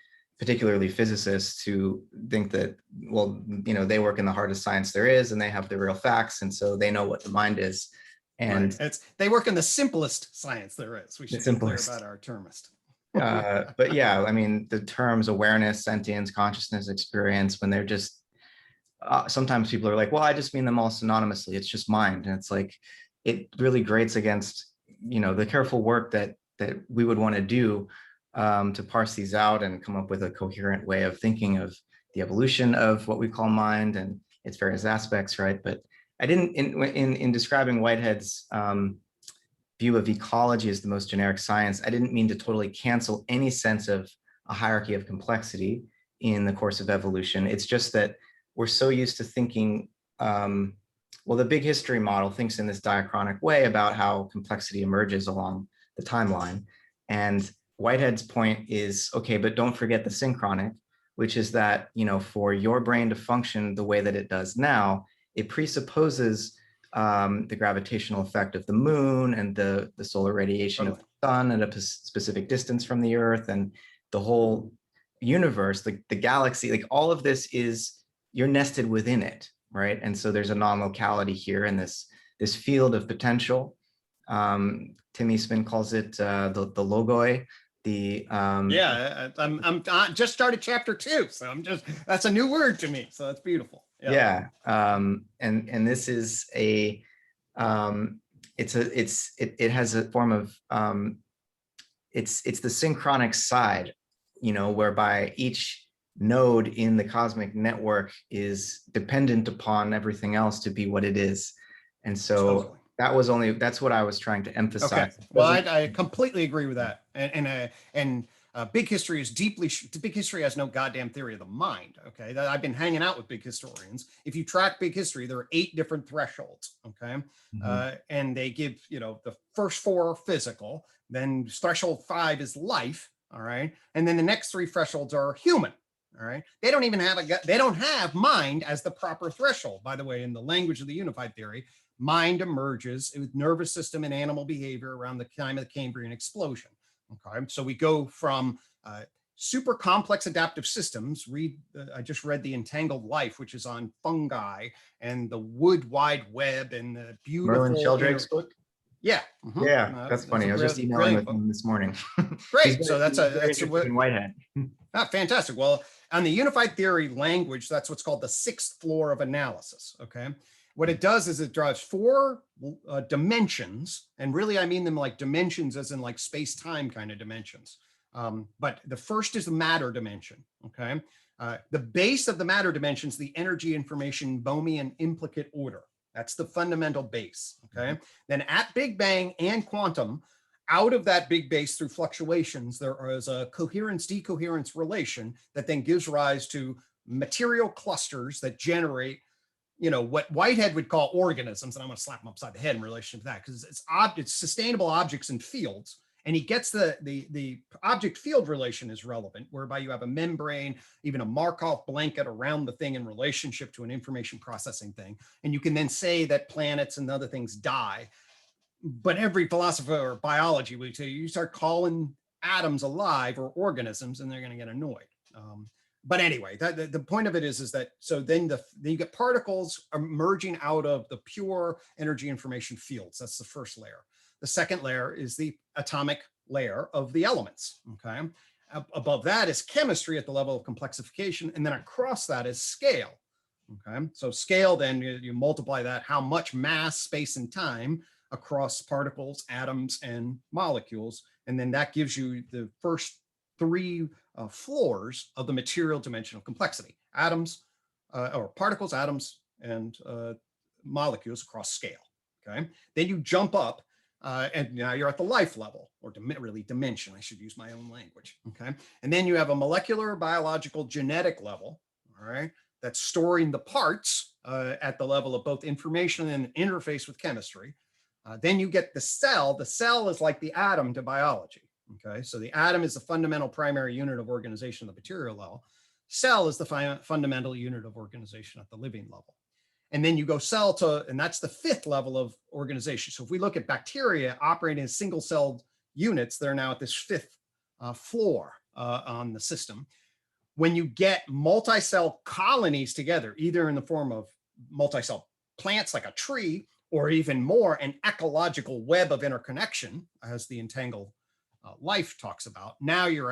Speaker 1: particularly physicists who think that, well, they work in the hardest science there is and they have the real facts, and so they know what the mind is. And
Speaker 2: right. They work in the simplest science there is. We should be clear about our termist.
Speaker 1: But yeah, I mean, the terms awareness, sentience, consciousness, experience, when they're just, sometimes people are like, well, I just mean them all synonymously. It's just mind. And it's like, it really grates against, the careful work that we would want to do to parse these out and come up with a coherent way of thinking of the evolution of what we call mind and its various aspects, right? But I didn't, in describing Whitehead's view of ecology as the most generic science, I didn't mean to totally cancel any sense of a hierarchy of complexity in the course of evolution. It's just that we're so used to thinking, well, the big history model thinks in this diachronic way about how complexity emerges along the timeline. And Whitehead's point is, okay, but don't forget the synchronic, which is that, you know, for your brain to function the way that it does now, it presupposes the gravitational effect of the moon and the solar radiation of the sun at a specific distance from the earth, and the whole universe, the galaxy, like all of this is, you're nested within it, right? And so there's a non-locality here in this field of potential. Tim Eastman calls it the logoi.
Speaker 2: Yeah, I just started chapter 2, so that's a new word to me, so that's beautiful.
Speaker 1: Yeah, and this is it has a form of it's the synchronic side, you know, whereby each node in the cosmic network is dependent upon everything else to be what it is. And so that's what I was trying to emphasize.
Speaker 2: Okay. Well, I completely agree with that. And big history is big history has no goddamn theory of the mind. Okay. I've been hanging out with big historians. If you track big history, there are 8 different thresholds. Okay. And they give, you know, the first 4 are physical, then threshold 5 is life. All right. And then the next 3 thresholds are human. All right. They don't even have they don't have mind as the proper threshold. By the way, in the language of the unified theory, mind emerges with nervous system and animal behavior around the time of the Cambrian explosion. Okay, so we go from super complex adaptive systems. I just read The Entangled Life, which is on fungi and the wood wide web and the beautiful
Speaker 1: Merlin Sheldrake's book.
Speaker 2: Yeah.
Speaker 1: Yeah, that's funny. I was just emailing with him this morning.
Speaker 2: Great. So that's
Speaker 1: in Whitehead.
Speaker 2: Fantastic. Well, on the unified theory language, that's what's called the 6th floor of analysis. Okay. What it does is it drives 4 dimensions, and really I mean them like dimensions as in like space-time kind of dimensions. But the first is the matter dimension. Okay. The base of the matter dimension is the energy information Bohmian implicate order. That's the fundamental base. Okay. Then at Big Bang and quantum, out of that big base through fluctuations, there is a coherence-decoherence relation that then gives rise to material clusters that generate, you know, what Whitehead would call organisms. And I'm going to slap him upside the head in relation to that, because it's sustainable objects and fields. And he gets the object field relation is relevant, whereby you have a membrane, even a Markov blanket around the thing in relationship to an information processing thing. And you can then say that planets and other things die. But every philosopher or biology will tell you, you start calling atoms alive or organisms and they're going to get annoyed. But anyway, the point of it is that, so then you get particles emerging out of the pure energy information fields. That's the first layer. The second layer is the atomic layer of the elements. Okay. Above that is chemistry at the level of complexification. And then across that is scale. Okay. So scale, then you multiply that, how much mass, space, and time across particles, atoms, and molecules. And then that gives you the first 3 floors of the material dimension of complexity: atoms, or particles, atoms, and molecules across scale. Okay. Then you jump up, and now you're at the life level, or really dimension. I should use my own language. Okay. And then you have a molecular, biological, genetic level. All right. That's storing the parts at the level of both information and interface with chemistry. Then you get the cell. The cell is like the atom to biology. Okay, so the atom is the fundamental primary unit of organization at the material level. Cell is the fundamental unit of organization at the living level. And then you go cell to, and that's the 5th level of organization. So if we look at bacteria operating as single-celled units, they're now at this 5th floor on the system. When you get multi-cell colonies together, either in the form of multi-cell plants like a tree, or even more, an ecological web of interconnection, as the Entangled Life talks about. Now you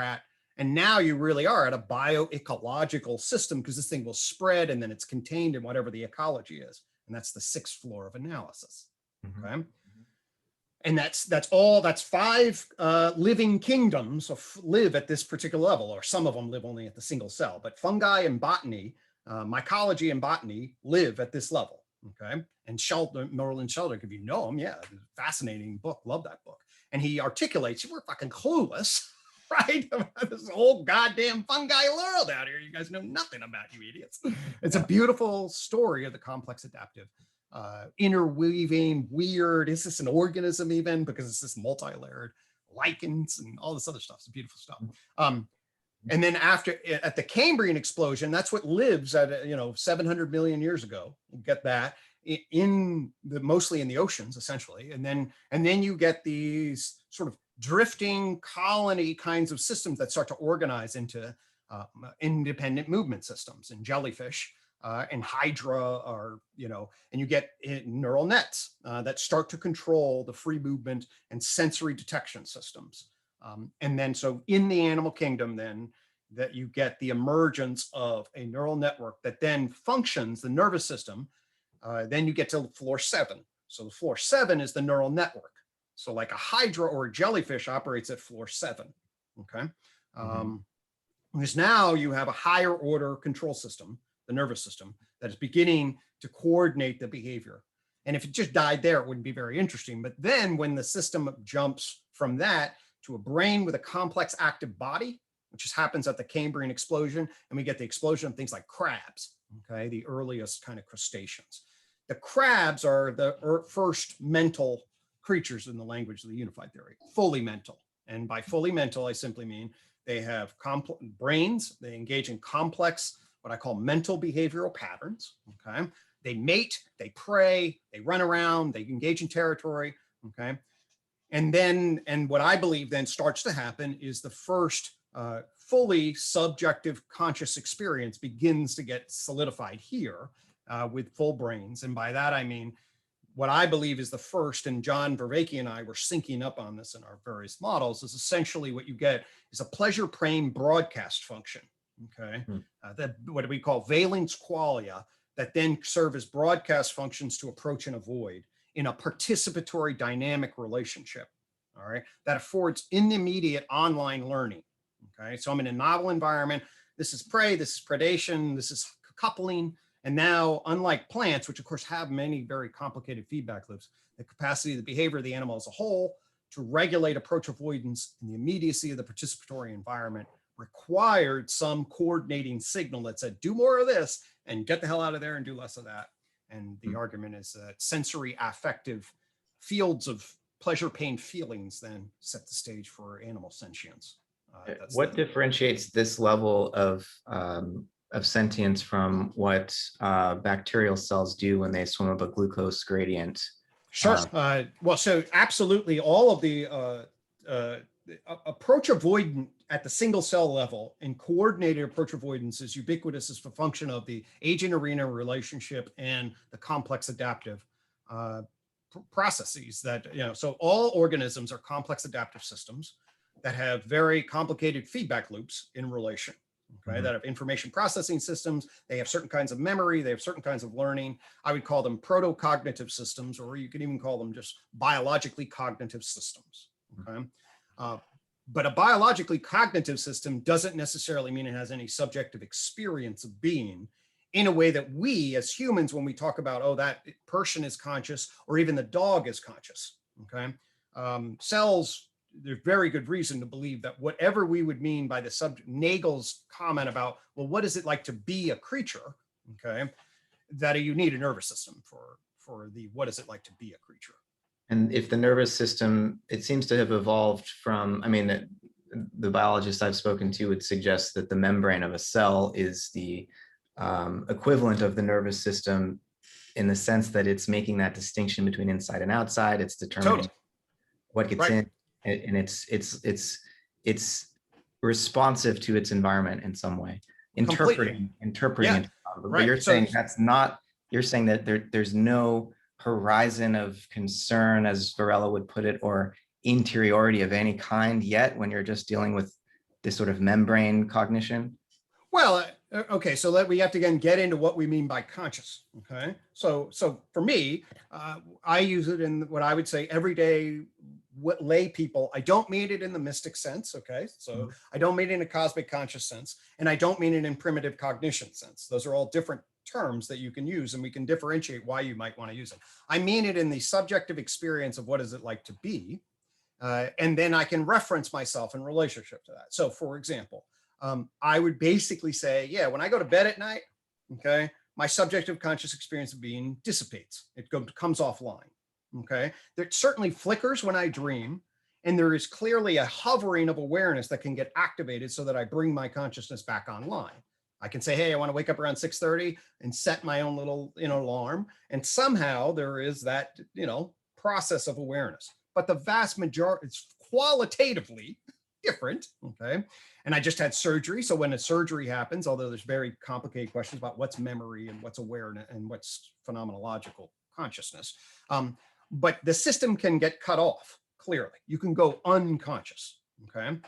Speaker 2: really are at a bioecological system, because this thing will spread and then it's contained in whatever the ecology is. And that's the 6th floor of analysis. Okay. And that's 5 living kingdoms live at this particular level, or some of them live only at the single cell, but fungi and botany, mycology and botany live at this level. Okay. And Norland Sheldrake, if you know him, yeah, fascinating book. Love that book. And he articulates, we're fucking clueless, right? This whole goddamn fungi world out here. You guys know nothing about, you idiots. It's a beautiful story of the complex adaptive, interweaving, weird. Is this an organism even? Because it's this multi-layered lichens and all this other stuff. It's beautiful stuff. And then at the Cambrian explosion, that's what lives at 700 million years ago. You get that mostly in the oceans, essentially, and then you get these sort of drifting colony kinds of systems that start to organize into independent movement systems, and jellyfish and hydra and you get neural nets that start to control the free movement and sensory detection systems. And then so in the animal kingdom, then that you get the emergence of a neural network that then functions the nervous system. Then you get to floor 7. So the floor 7 is the neural network. So like a hydra or a jellyfish operates at floor 7. Okay. Because now you have a higher order control system, the nervous system, that is beginning to coordinate the behavior. And if it just died there, it wouldn't be very interesting. But then when the system jumps from that to a brain with a complex active body, which just happens at the Cambrian explosion, and we get the explosion of things like crabs, okay, the earliest kind of crustaceans. The crabs are the first mental creatures in the language of the unified theory, fully mental. And by fully mental, I simply mean they have brains, they engage in complex, what I call mental behavioral patterns, okay? They mate, they prey, they run around, they engage in territory, okay? And what I believe then starts to happen is the first fully subjective conscious experience begins to get solidified here with full brains. And by that, I mean, what I believe is the first, and John Vervaeke and I were syncing up on this in our various models, is essentially what you get is a pleasure brain broadcast function, okay? That what we call valence qualia, that then serve as broadcast functions to approach and avoid in a participatory dynamic relationship, all right? That affords immediate online learning, okay? So I'm in a novel environment. This is prey, this is predation, this is coupling. And now, unlike plants, which of course have many very complicated feedback loops, the capacity of the behavior of the animal as a whole to regulate approach avoidance in the immediacy of the participatory environment required some coordinating signal that said, do more of this and get the hell out of there and do less of that. And the argument is that sensory affective fields of pleasure, pain, feelings then set the stage for animal sentience.
Speaker 1: What differentiates this level of sentience from what bacterial cells do when they swim up a glucose gradient?
Speaker 2: Sure. Well, so absolutely all of the approach avoidant at the single cell level and coordinated approach avoidance is ubiquitous as a function of the agent arena relationship and the complex adaptive processes that, so all organisms are complex adaptive systems that have very complicated feedback loops in relation. Okay, that have information processing systems. They have certain kinds of memory. They have certain kinds of learning. I would call them proto-cognitive systems, or you could even call them just biologically cognitive systems. Okay, but a biologically cognitive system doesn't necessarily mean it has any subjective experience of being in a way that we as humans, when we talk about, oh, that person is conscious, or even the dog is conscious. Okay, cells. There's very good reason to believe that whatever we would mean by the subject, Nagel's comment about, well, what is it like to be a creature? Okay, that you need a nervous system for the what is it like to be a creature.
Speaker 1: And if the nervous system, it seems to have evolved from, I mean, the biologists I've spoken to would suggest that the membrane of a cell is the equivalent of the nervous system in the sense that it's making that distinction between inside and outside. It's determining what gets in. And it's responsive to its environment in some way, interpreting it. But you're saying that's not, you're saying that there's no horizon of concern, as Varela would put it, or interiority of any kind yet when you're just dealing with this sort of membrane cognition?
Speaker 2: Well, Okay, so we have to again get into what we mean by conscious. Okay, so for me, I use it in what I would say everyday what lay people. I don't mean it in the mystic sense. Okay, so I don't mean it in a cosmic conscious sense, and I don't mean it in primitive cognition sense. Those are all different terms that you can use, and we can differentiate why you might want to use it. I mean it in the subjective experience of what is it like to be, and then I can reference myself in relationship to that. So, for example. I would basically say, yeah, when I go to bed at night, okay, my subjective conscious experience of being dissipates. It comes offline. Okay. There certainly flickers when I dream. And there is clearly a hovering of awareness that can get activated so that I bring my consciousness back online. I can say, hey, I want to wake up around 6:30 and set my own little, alarm. And somehow there is that, process of awareness. But the vast majority, it's qualitatively different. Okay. And I just had surgery. So when a surgery happens, although there's very complicated questions about what's memory and what's awareness and what's phenomenological consciousness. But the system can get cut off, clearly. You can go unconscious. Okay.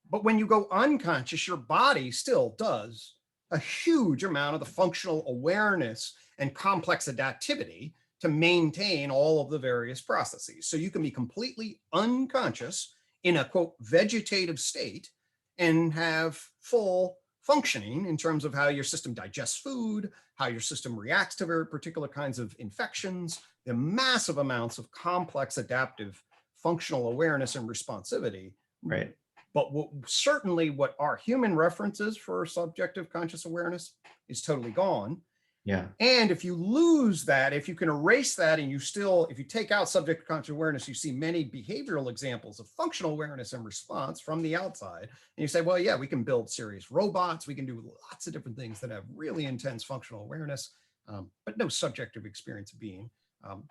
Speaker 2: But when you go unconscious, your body still does a huge amount of the functional awareness and complex adaptivity to maintain all of the various processes. So you can be completely unconscious in a quote vegetative state and have full functioning in terms of how your system digests food, how your system reacts to very particular kinds of infections, the massive amounts of complex adaptive functional awareness and responsivity.
Speaker 1: Right.
Speaker 2: But certainly what our human references for subjective conscious awareness is totally gone.
Speaker 1: Yeah.
Speaker 2: And if you lose that, if you can erase that and if you take out subjective conscious awareness, you see many behavioral examples of functional awareness and response from the outside. And you say, well, yeah, we can build serious robots. We can do lots of different things that have really intense functional awareness, but no subjective experience of being.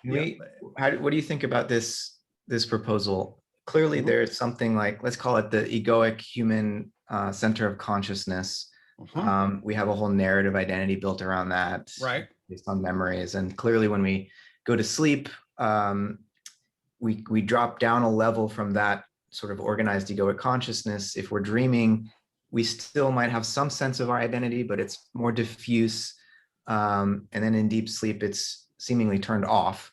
Speaker 1: What do you think about this proposal? Clearly, there's something like, let's call it the egoic human center of consciousness. We have a whole narrative identity built around that,
Speaker 2: right,
Speaker 1: based on memories. And clearly when we go to sleep, we drop down a level from that sort of organized egoic consciousness. If we're dreaming, we still might have some sense of our identity, but it's more diffuse. And then in deep sleep, it's seemingly turned off.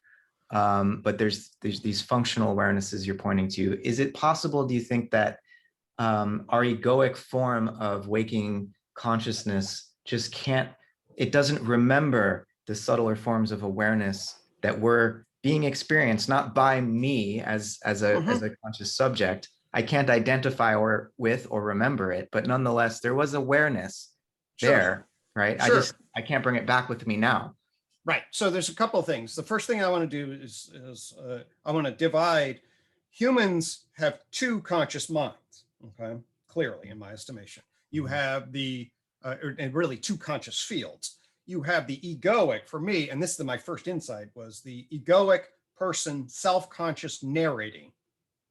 Speaker 1: But there's these functional awarenesses you're pointing to. Is it possible, do you think, that our egoic form of waking consciousness just it doesn't remember the subtler forms of awareness that were being experienced, not by me as a conscious subject. I can't identify with or remember it, but nonetheless, there was awareness there, right?
Speaker 2: Sure.
Speaker 1: I can't bring it back with me now.
Speaker 2: Right. So there's a couple of things. The first thing I want to do is I want to divide. Humans have two conscious minds, okay? Clearly, in my estimation. You have and really two conscious fields. You have the egoic, for me, and this is my first insight, was the egoic person, self-conscious narrating,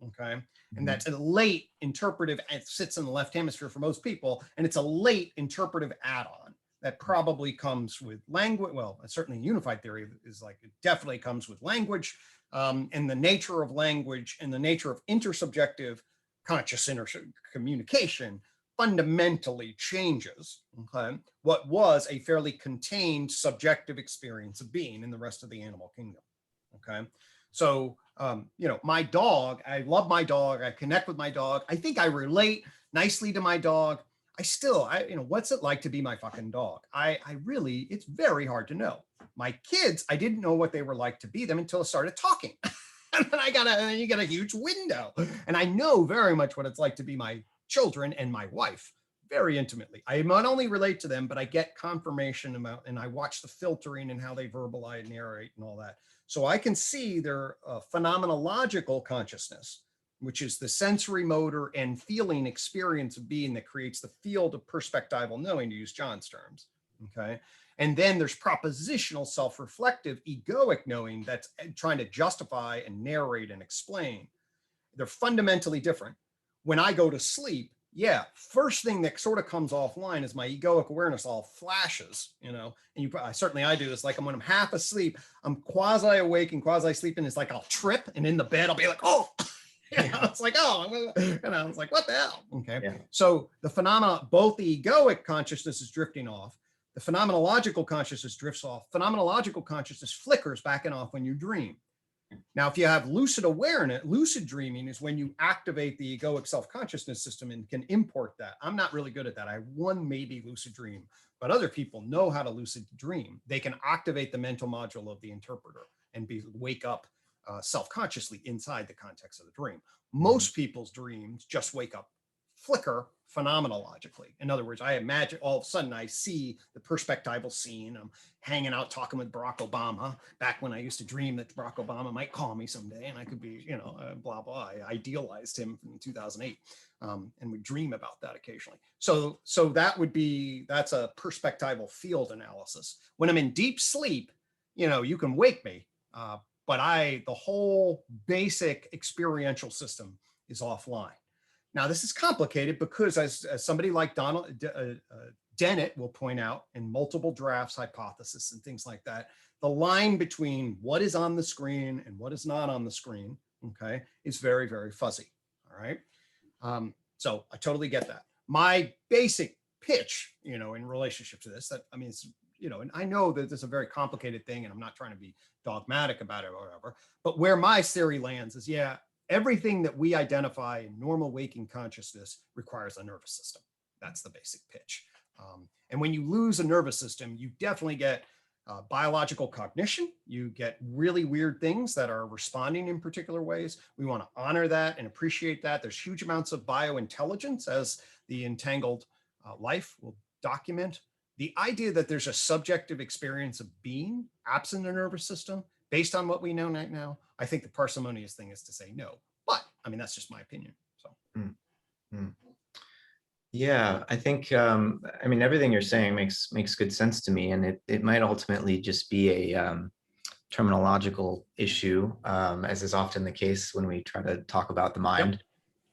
Speaker 2: okay? And that's a late interpretive, it sits in the left hemisphere for most people, and it's a late interpretive add-on that probably comes with language. Well, certainly unified theory is like, it definitely comes with language, and the nature of language and the nature of intersubjective conscious communication fundamentally changes, okay, what was a fairly contained subjective experience of being in the rest of the animal kingdom, okay? So, my dog, I love my dog, I connect with my dog, I think I relate nicely to my dog. What's it like to be my fucking dog? It's very hard to know. My kids, I didn't know what they were like to be them until I started talking. And then you get a huge window. And I know very much what it's like to be my children and my wife very intimately. I not only relate to them, but I get confirmation about, and I watch the filtering and how they verbalize, narrate, and all that. So I can see their phenomenological consciousness, which is the sensory motor and feeling experience of being that creates the field of perspectival knowing, to use John's terms. Okay. And then there's propositional self-reflective egoic knowing that's trying to justify and narrate and explain. They're fundamentally different. When I go to sleep, first thing that sort of comes offline is my egoic awareness all flashes, and I do this, like when I'm half asleep, I'm quasi awake and quasi sleeping. It's like I'll trip, and in the bed I'll be like, oh, It's like, oh, it's like, what the hell? Okay.
Speaker 1: Yeah.
Speaker 2: So the phenomena, both the egoic consciousness is drifting off, the phenomenological consciousness drifts off, phenomenological consciousness flickers back and off when you dream. Now, if you have lucid awareness, lucid dreaming is when you activate the egoic self-consciousness system and can import that. I'm not really good at that. I have one maybe lucid dream, but other people know how to lucid dream. They can activate the mental module of the interpreter and wake up self-consciously inside the context of the dream. Most people's dreams just wake up, flicker phenomenologically. In other words, I imagine all of a sudden I see the perspectival scene. I'm hanging out talking with Barack Obama back when I used to dream that Barack Obama might call me someday and I could be, blah, blah. I idealized him in 2008 and would dream about that occasionally. So that's a perspectival field analysis. When I'm in deep sleep, you can wake me, but the whole basic experiential system is offline. Now, this is complicated because as somebody like Dennett will point out in multiple drafts hypothesis and things like that, the line between what is on the screen and what is not on the screen, okay, is very, very fuzzy, all right? So I totally get that. My basic pitch, in relationship to this, it's, and I know that this is a very complicated thing and I'm not trying to be dogmatic about it or whatever, but where my theory lands is, everything that we identify in normal waking consciousness requires a nervous system. That's the basic pitch. And when you lose a nervous system, you definitely get biological cognition. You get really weird things that are responding in particular ways. We want to honor that and appreciate that. There's huge amounts of biointelligence, as the Entangled Life will document. The idea that there's a subjective experience of being absent a nervous system, based on what we know right now, I think the parsimonious thing is to say no. But that's just my opinion. So,
Speaker 1: Yeah, I think everything you're saying makes good sense to me, and it might ultimately just be a terminological issue, as is often the case when we try to talk about the mind.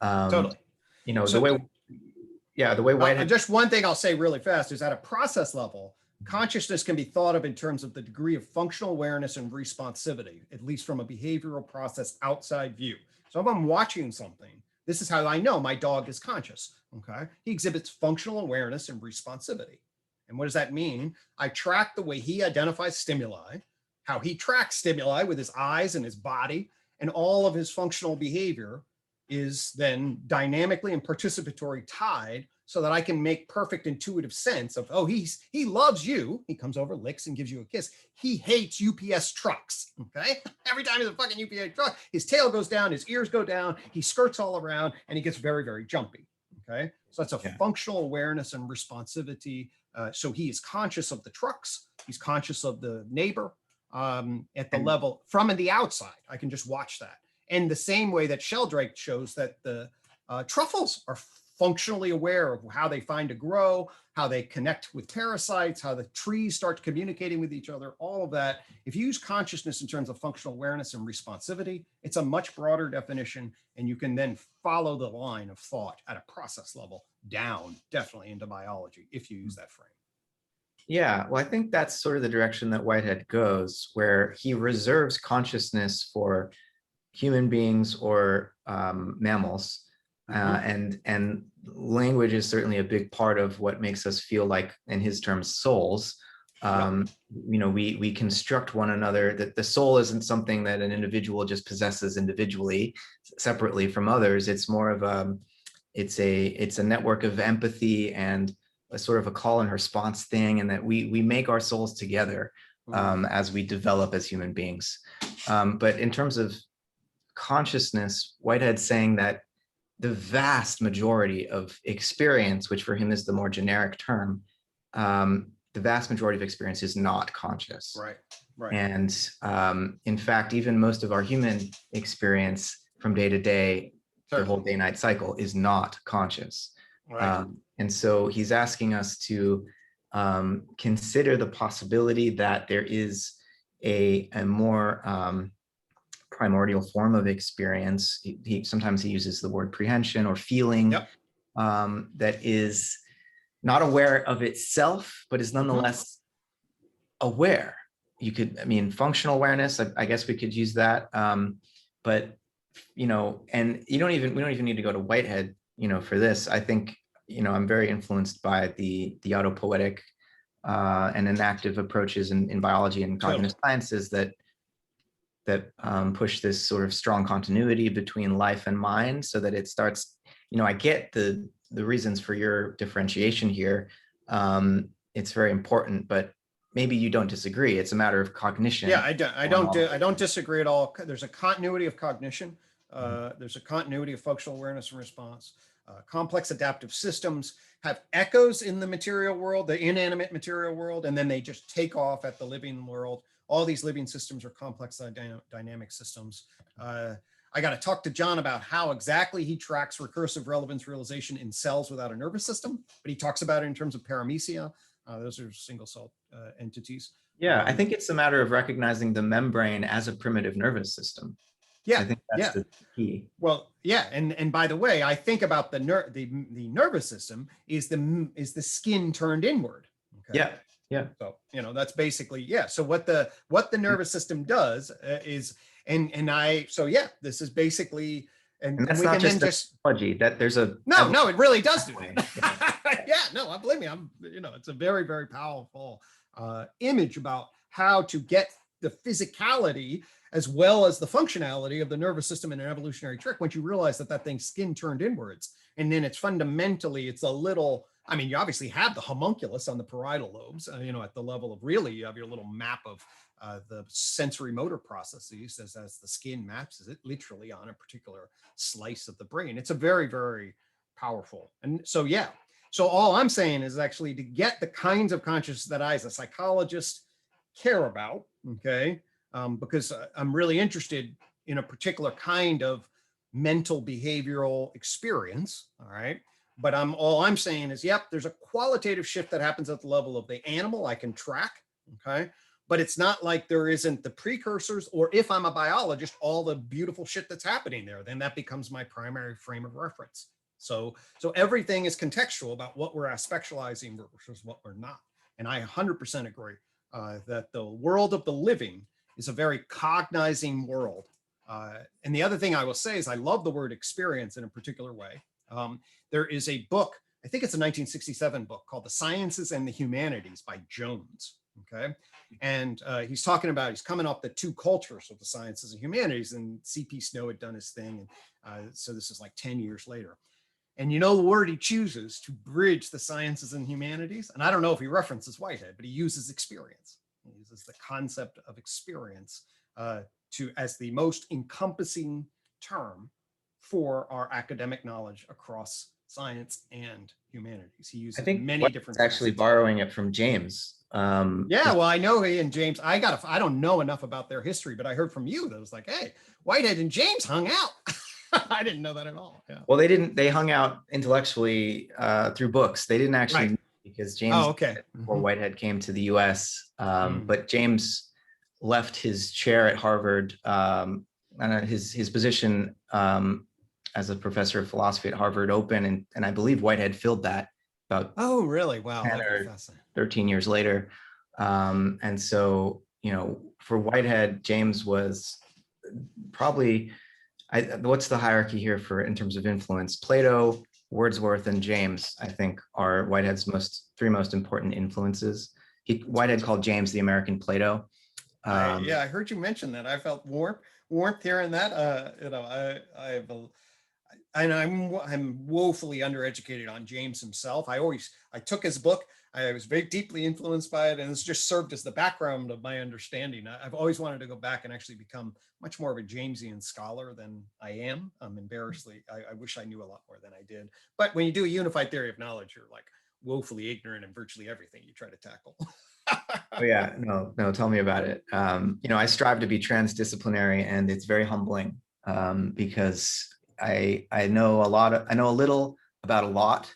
Speaker 2: Totally.
Speaker 1: The way Whitehead.
Speaker 2: Just one thing I'll say really fast is, at a process level, consciousness can be thought of in terms of the degree of functional awareness and responsivity, at least from a behavioral process outside view. So if I'm watching something, this is how I know my dog is conscious, okay? He exhibits functional awareness and responsivity. And what does that mean? I track the way he identifies stimuli, how he tracks stimuli with his eyes and his body, and all of his functional behavior is then dynamically and participatory tied, so that I can make perfect intuitive sense of, he loves you. He comes over, licks, and gives you a kiss. He hates UPS trucks, okay? Every time there's a fucking UPS truck, his tail goes down, his ears go down, he skirts all around, and he gets very, very jumpy, okay? So that's a functional awareness and responsivity. So he is conscious of the trucks. He's conscious of the neighbor at the level from the outside. I can just watch that. And the same way that Sheldrake shows that the truffles are functionally aware of how they find to grow, how they connect with parasites, how the trees start communicating with each other, all of that. If you use consciousness in terms of functional awareness and responsivity, it's a much broader definition, and you can then follow the line of thought at a process level down, definitely into biology, if you use that frame.
Speaker 1: Yeah, well, I think that's sort of the direction that Whitehead goes, where he reserves consciousness for human beings or mammals. And language is certainly a big part of what makes us feel like, in his terms, souls. We construct one another, that the soul isn't something that an individual just possesses individually, separately from others. It's more of it's a network of empathy and a sort of a call and response thing, and that we make our souls together as we develop as human beings. But in terms of consciousness, Whitehead's saying that the vast majority of experience, which for him is the more generic term, the vast majority of experience is not conscious.
Speaker 2: Right.
Speaker 1: And in fact, even most of our human experience from day to day, the whole day-night cycle, is not conscious.
Speaker 2: Right.
Speaker 1: And so he's asking us to consider the possibility that there is a more primordial form of experience. Sometimes he uses the word prehension or feeling, that is not aware of itself, but is nonetheless aware. Functional awareness, I guess we could use that. But and we don't even need to go to Whitehead, for this. I think, I'm very influenced by the autopoietic and enactive approaches in biology and cognitive sciences that push this sort of strong continuity between life and mind, so that it starts, I get the reasons for your differentiation here. It's very important, but maybe you don't disagree. It's a matter of cognition.
Speaker 2: Yeah, I don't disagree at all. There's a continuity of cognition. There's a continuity of functional awareness and response. Complex adaptive systems have echoes in the material world, the inanimate material world, and then they just take off at the living world. All these living systems are complex dynamic systems. I got to talk to John about how exactly he tracks recursive relevance realization in cells without a nervous system, but he talks about it in terms of paramecia. Those are single cell entities.
Speaker 1: Yeah, I think it's a matter of recognizing the membrane as a primitive nervous system.
Speaker 2: Yeah,
Speaker 1: I think that's the key.
Speaker 2: Well, yeah, and by the way, I think about the nervous system is the skin turned inward.
Speaker 1: Okay? Yeah.
Speaker 2: So that's basically So what the nervous system does is, this is basically, and
Speaker 1: that's
Speaker 2: we
Speaker 1: not
Speaker 2: can
Speaker 1: just technology. That there's a
Speaker 2: no, it really does do it. No, believe me, it's a very, very powerful image about how to get the physicality as well as the functionality of the nervous system in an evolutionary trick. Once you realize that thing's skin turned inwards, and then it's a little, you obviously have the homunculus on the parietal lobes, at the level of really, you have your little map of the sensory motor processes as the skin maps it literally on a particular slice of the brain. It's a very, very powerful. And so, so all I'm saying is actually to get the kinds of consciousness that I, as a psychologist, care about, because I'm really interested in a particular kind of mental behavioral experience, all right? But all I'm saying is, there's a qualitative shift that happens at the level of the animal I can track, okay? But it's not like there isn't the precursors, or if I'm a biologist, all the beautiful shit that's happening there, then that becomes my primary frame of reference. So everything is contextual about what we're aspectualizing versus what we're not. And I 100% agree that the world of the living is a very cognizing world. And the other thing I will say is I love the word experience in a particular way. There is a book, I think it's a 1967 book called The Sciences and the Humanities by Jones. Okay. And he's coming off the two cultures of the sciences and humanities, and C.P. Snow had done his thing. And so this is like 10 years later. And the word he chooses to bridge the sciences and humanities, and I don't know if he references Whitehead, but he uses experience. He uses the concept of experience as the most encompassing term for our academic knowledge across science and humanities. He uses many different.
Speaker 1: Actually, borrowing it from James.
Speaker 2: Well, I know he and James. I don't know enough about their history, but I heard from you that was like, hey, Whitehead and James hung out. I didn't know that at all. Yeah.
Speaker 1: Well, they didn't. They hung out intellectually through books. They didn't actually. Right. Because James, before Whitehead came to the U.S., but James left his chair at Harvard and his position as a professor of philosophy at Harvard open, and I believe Whitehead filled that about
Speaker 2: 10 or
Speaker 1: 13 years later. And so, for Whitehead, James was probably, what's the hierarchy here in terms of influence? Plato, Wordsworth, and James, I think, are Whitehead's three most important influences. Whitehead called James the American Plato.
Speaker 2: I heard you mention that. I felt warmth hearing that. I'm woefully undereducated on James himself. I took his book. I was very deeply influenced by it, and it's just served as the background of my understanding. I've always wanted to go back and actually become much more of a Jamesian scholar than I am. Embarrassedly, I wish I knew a lot more than I did. But when you do a unified theory of knowledge, you're like woefully ignorant in virtually everything you try to tackle.
Speaker 1: Oh yeah, no, tell me about it. I strive to be transdisciplinary, and it's very humbling because I know a little about a lot,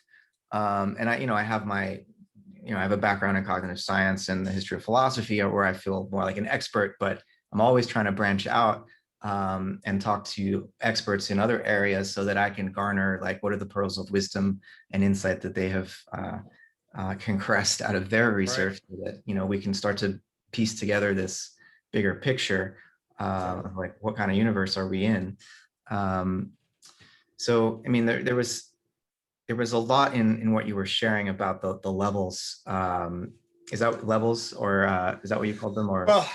Speaker 1: and I have I have a background in cognitive science and the history of philosophy, where I feel more like an expert, but I'm always trying to branch out and talk to experts in other areas so that I can garner what are the pearls of wisdom and insight that they have compressed out of their research, so that we can start to piece together this bigger picture of what kind of universe are we in. So, I mean, there was a lot in what you were sharing about the levels. Is that levels, or is that what you called them? Or
Speaker 2: Well,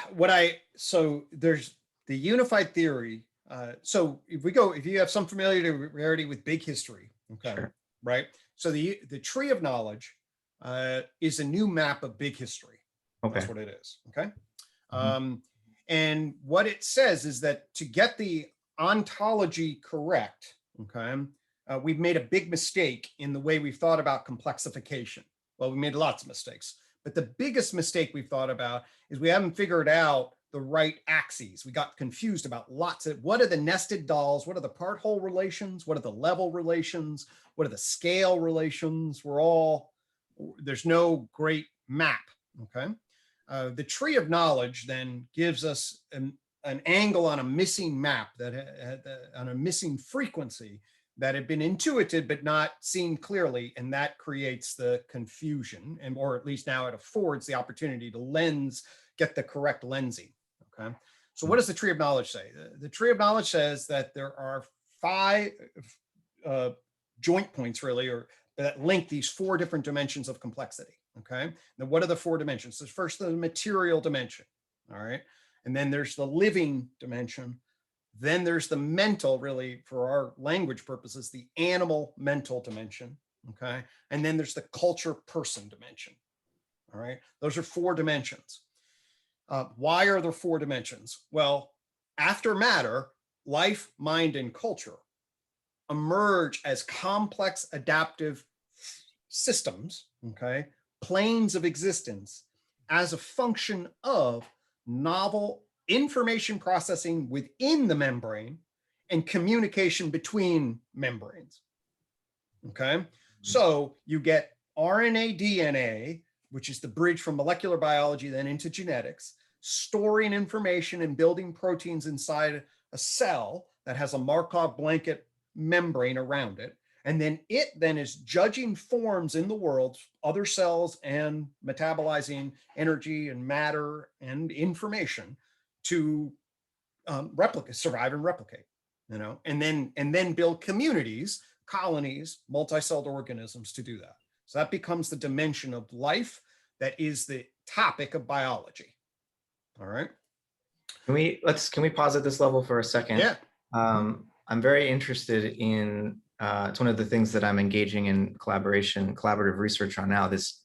Speaker 2: so there's the unified theory. So if you have some familiarity with big history, okay,
Speaker 1: sure.
Speaker 2: right? So the tree of knowledge is a new map of big history.
Speaker 1: Okay.
Speaker 2: That's what it is. Okay.
Speaker 1: Mm-hmm.
Speaker 2: And what it says is that to get the ontology correct, okay, we've made a big mistake in the way we've thought about complexification. Well, we made lots of mistakes, but the biggest mistake we've thought about is we haven't figured out the right axes. We got confused about lots of, what are the nested dolls? What are the part whole relations? What are the level relations? What are the scale relations? There's no great map, okay? The tree of knowledge then gives us an angle on a missing map, on a missing frequency that had been intuited but not seen clearly, and that creates the confusion, or at least now it affords the opportunity to get the correct lensing. Okay, so what does the tree of knowledge say? The tree of knowledge says that there are 5 joint points, really, or that link these 4 different dimensions of complexity. Okay, now what are the 4 dimensions? So first, the material dimension. All right, and then there's the living dimension. Then there's the mental, really, for our language purposes, the animal mental dimension. Okay, and then there's the culture person dimension. All right, those are 4 dimensions. Why are there 4 dimensions? Well, after matter, life, mind, and culture emerge as complex adaptive systems, okay, planes of existence, as a function of novel information processing within the membrane and communication between membranes. Okay, so you get RNA, DNA, which is the bridge from molecular biology then into genetics, storing information and building proteins inside a cell that has a Markov blanket membrane around it. And then it is judging forms in the world, other cells, and metabolizing energy and matter and information to survive and replicate, and then build communities, colonies, multicelled organisms to do that. So that becomes the dimension of life that is the topic of biology. All right.
Speaker 1: Can we pause at this level for a second?
Speaker 2: Yeah.
Speaker 1: I'm very interested in, it's one of the things that I'm engaging in collaborative research on now, this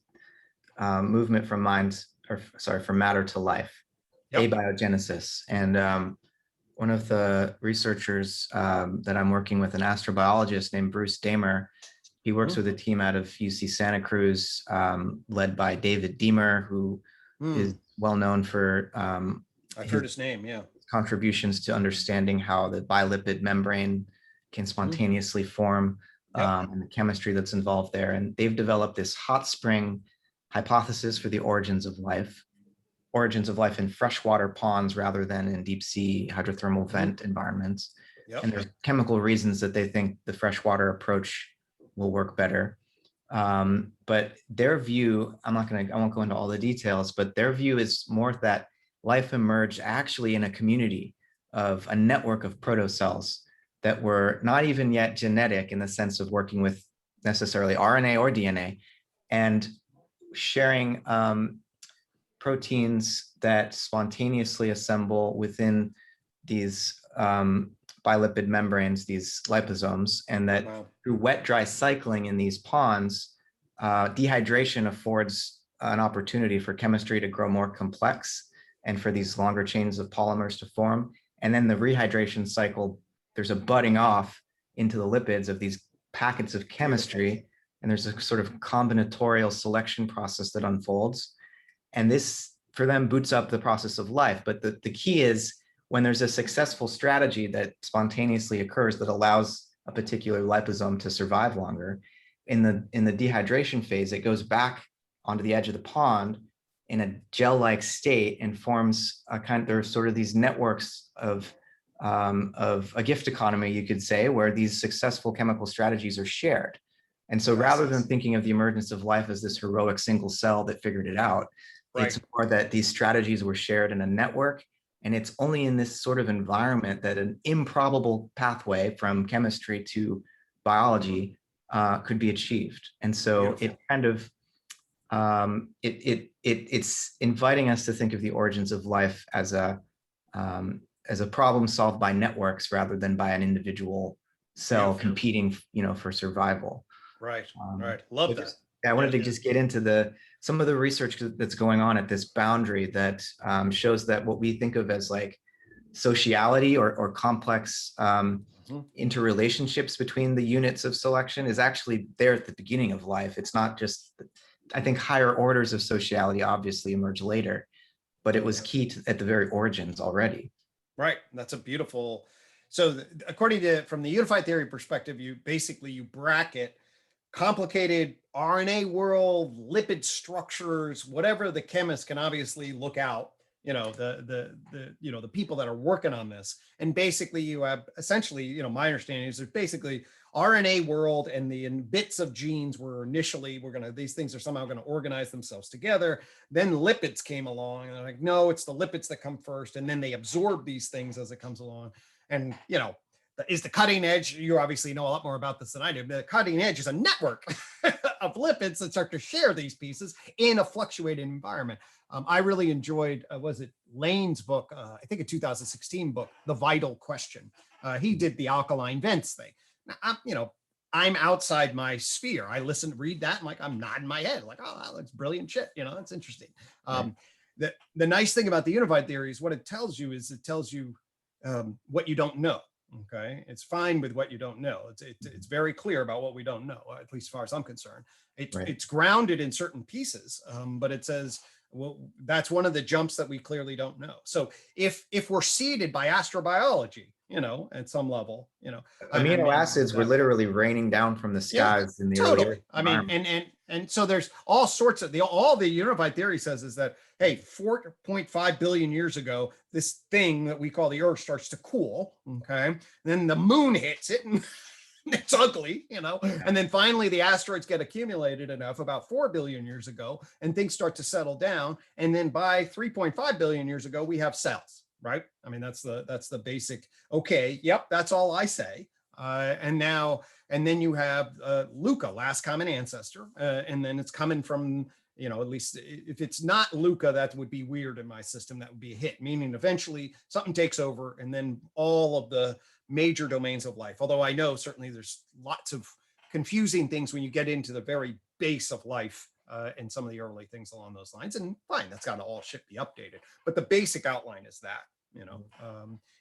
Speaker 1: movement from matter to life,
Speaker 2: Yep.
Speaker 1: abiogenesis. And one of the researchers that I'm working with, an astrobiologist named Bruce Damer, he works with a team out of UC Santa Cruz, led by David Deemer, who is well known for
Speaker 2: I've heard his name, yeah.
Speaker 1: contributions to understanding how the bilipid membrane can spontaneously form, and the chemistry that's involved there. And they've developed this hot spring hypothesis for the origins of life in freshwater ponds rather than in deep sea hydrothermal vent environments.
Speaker 2: Yep.
Speaker 1: And there's chemical reasons that they think the freshwater approach will work better. But their view, I won't go into all the details, but their view is more that life emerged actually in a community of a network of protocells that were not even yet genetic in the sense of working with necessarily RNA or DNA, and sharing proteins that spontaneously assemble within these bilipid membranes, these liposomes, and that through wet-dry cycling in these ponds, dehydration affords an opportunity for chemistry to grow more complex and for these longer chains of polymers to form. And then the rehydration cycle, there's a budding off into the lipids of these packets of chemistry, and there's a sort of combinatorial selection process that unfolds. And this, for them, boots up the process of life. But the key is, when there's a successful strategy that spontaneously occurs that allows a particular liposome to survive longer, in the dehydration phase, it goes back onto the edge of the pond in a gel-like state and forms there's sort of these networks of a gift economy, you could say, where these successful chemical strategies are shared. And so rather than thinking of the emergence of life as this heroic single cell that figured it out, it's more that these strategies were shared in a network, And it's only in this sort of environment that an improbable pathway from chemistry to biology could be achieved. And so
Speaker 2: Beautiful.
Speaker 1: it kind of, it's inviting us to think of the origins of life as a problem solved by networks rather than by an individual cell
Speaker 2: Beautiful.
Speaker 1: competing, for survival.
Speaker 2: Right. Right. Love
Speaker 1: So
Speaker 2: that.
Speaker 1: I wanted to just get into some of the research that's going on at this boundary that shows that what we think of as like sociality or complex interrelationships between the units of selection is actually there at the beginning of life. It's not just, I think higher orders of sociality obviously emerge later, but it was key at the very origins already.
Speaker 2: Right. That's a beautiful. So according to, from the unified theory perspective, you bracket complicated RNA world, lipid structures, whatever the chemists can obviously look out, the people that are working on this. And basically you have essentially, my understanding is there's basically RNA world, and the bits of genes were initially, these things are somehow going to organize themselves together. Then lipids came along and they're like, no, it's the lipids that come first. And then they absorb these things as it comes along. And, is the cutting edge. You obviously know a lot more about this than I do. The cutting edge is a network of lipids that start to share these pieces in a fluctuating environment. I really enjoyed, was it Lane's book? I think a 2016 book, The Vital Question. He did the alkaline vents thing. Now, I'm outside my sphere. I read that, and I'm nodding my head, like, oh, that's brilliant shit. That's interesting. The nice thing about the unified theory is what it tells you what you don't know. Okay, it's fine with what you don't know. It's very clear about what we don't know, at least as far as I'm concerned. It's grounded in certain pieces, but it says, well, that's one of the jumps that we clearly don't know. So if we're seeded by astrobiology, at some level,
Speaker 1: amino acids were literally raining down from the skies in the
Speaker 2: totally.
Speaker 1: early
Speaker 2: And so there's all sorts of all the unified theory says is that, hey, 4.5 billion years ago, this thing that we call the Earth starts to cool. Okay. And then the moon hits it and it's ugly, and then finally the asteroids get accumulated enough about 4 billion years ago, and things start to settle down. And then by 3.5 billion years ago, we have cells, right? That's the basic, okay, yep, that's all I say. And then you have Luca, last common ancestor, and then it's coming from, at least if it's not Luca, that would be weird in my system. That would be a hit, meaning eventually something takes over, and then all of the major domains of life. Although I know certainly there's lots of confusing things when you get into the very base of life and some of the early things along those lines. And fine, that's got to all shit be updated. But the basic outline is that, and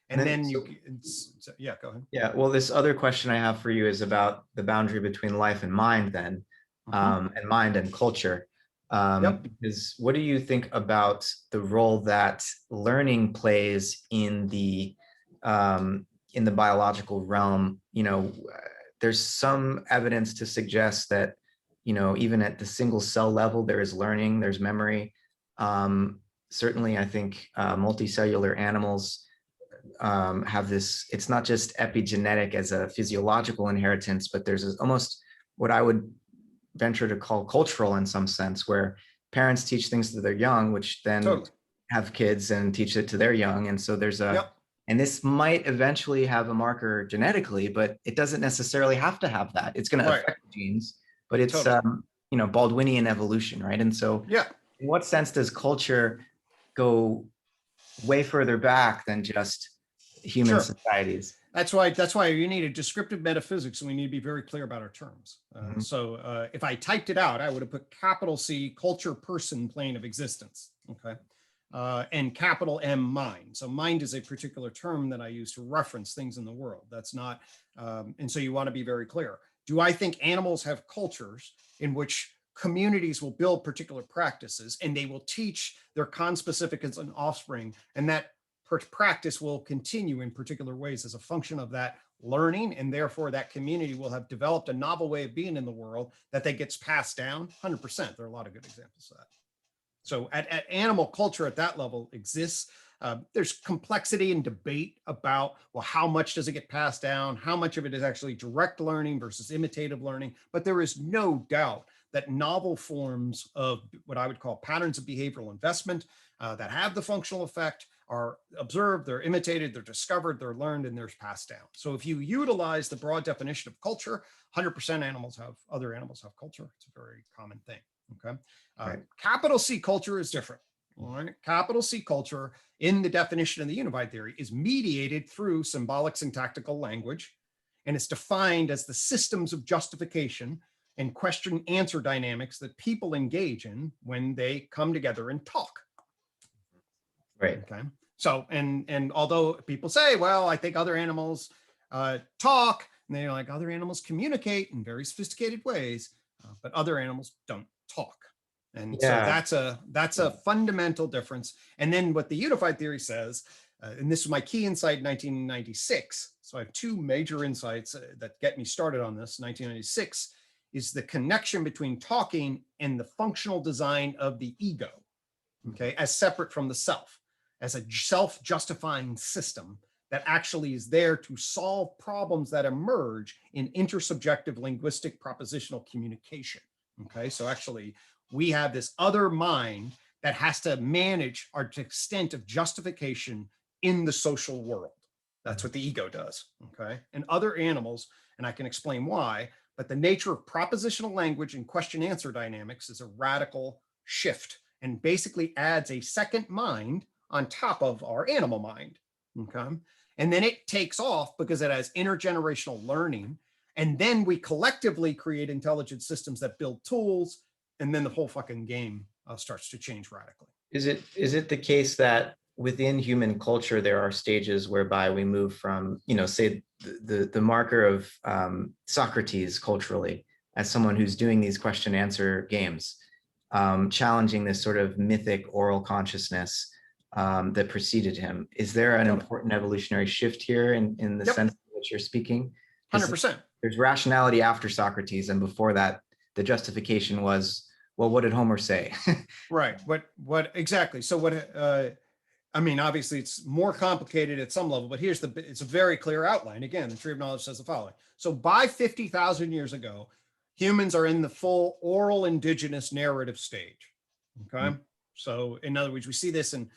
Speaker 2: then go ahead.
Speaker 1: Yeah, well, this other question I have for you is about the boundary between life and mind then, and mind and culture. Because what do you think about the role that learning plays in the biological realm? There's some evidence to suggest that, even at the single cell level, there is learning, there's memory. Certainly, I think multicellular animals have this, it's not just epigenetic as a physiological inheritance, but there's almost what I would venture to call cultural in some sense, where parents teach things to their young, which then have kids and teach it to their young. And so there's and this might eventually have a marker genetically, but it doesn't necessarily have to have that. It's going to affect the genes, but it's, Baldwinian evolution, right? And so in what sense does culture go way further back than just human societies?
Speaker 2: That's why you need a descriptive metaphysics, and we need to be very clear about our terms. So if I typed it out, I would have put capital C, culture, person, plane of existence. Okay. And capital M, mind. So mind is a particular term that I use to reference things in the world. That's not, and so you want to be very clear. Do I think animals have cultures in which communities will build particular practices and they will teach their conspecificants and offspring, and that practice will continue in particular ways as a function of that learning, and therefore that community will have developed a novel way of being in the world that gets passed down? 100%. There are a lot of good examples of that. So at animal culture at that level exists. There's complexity and debate about, well, how much does it get passed down? How much of it is actually direct learning versus imitative learning? But there is no doubt that novel forms of what I would call patterns of behavioral investment that have the functional effect are observed, they're imitated, they're discovered, they're learned, and they're passed down. So if you utilize the broad definition of culture, 100% other animals have culture. It's a very common thing. Okay.
Speaker 1: Right.
Speaker 2: Capital C culture is different. All right. Capital C culture in the definition of the unified theory is mediated through symbolic syntactical language, and it's defined as the systems of justification and question answer dynamics that people engage in when they come together and talk.
Speaker 1: Right.
Speaker 2: Okay. So, and although people say, well, I think other animals talk, and they're like, other animals communicate in very sophisticated ways, but other animals don't talk. And so that's a fundamental difference. And then what the unified theory says, and this was my key insight in 1996. So I have two major insights that get me started on this. 1996 is the connection between talking and the functional design of the ego, okay, as separate from the self, as a self-justifying system that actually is there to solve problems that emerge in intersubjective linguistic propositional communication. Okay, so actually we have this other mind that has to manage our extent of justification in the social world. That's what the ego does. Okay, and other animals, and I can explain why, but the nature of propositional language and question answer dynamics is a radical shift and basically adds a second mind on top of our animal mind. Okay, and then it takes off because it has intergenerational learning, and then we collectively create intelligent systems that build tools, and then the whole fucking game starts to change radically.
Speaker 1: Is it the case that within human culture there are stages whereby we move from, say the marker of Socrates culturally as someone who's doing these question answer games, challenging this sort of mythic oral consciousness that preceded him? Is there an important evolutionary shift here in the sense in which you're speaking?
Speaker 2: 100%.
Speaker 1: There's rationality after Socrates, and before that, the justification was, well, what did Homer say?
Speaker 2: Right. What exactly? So I mean, obviously it's more complicated at some level, but it's a very clear outline. Again, the tree of knowledge says the following. So by 50,000 years ago, humans are in the full oral indigenous narrative stage. Okay. Mm-hmm. So in other words, we see this in,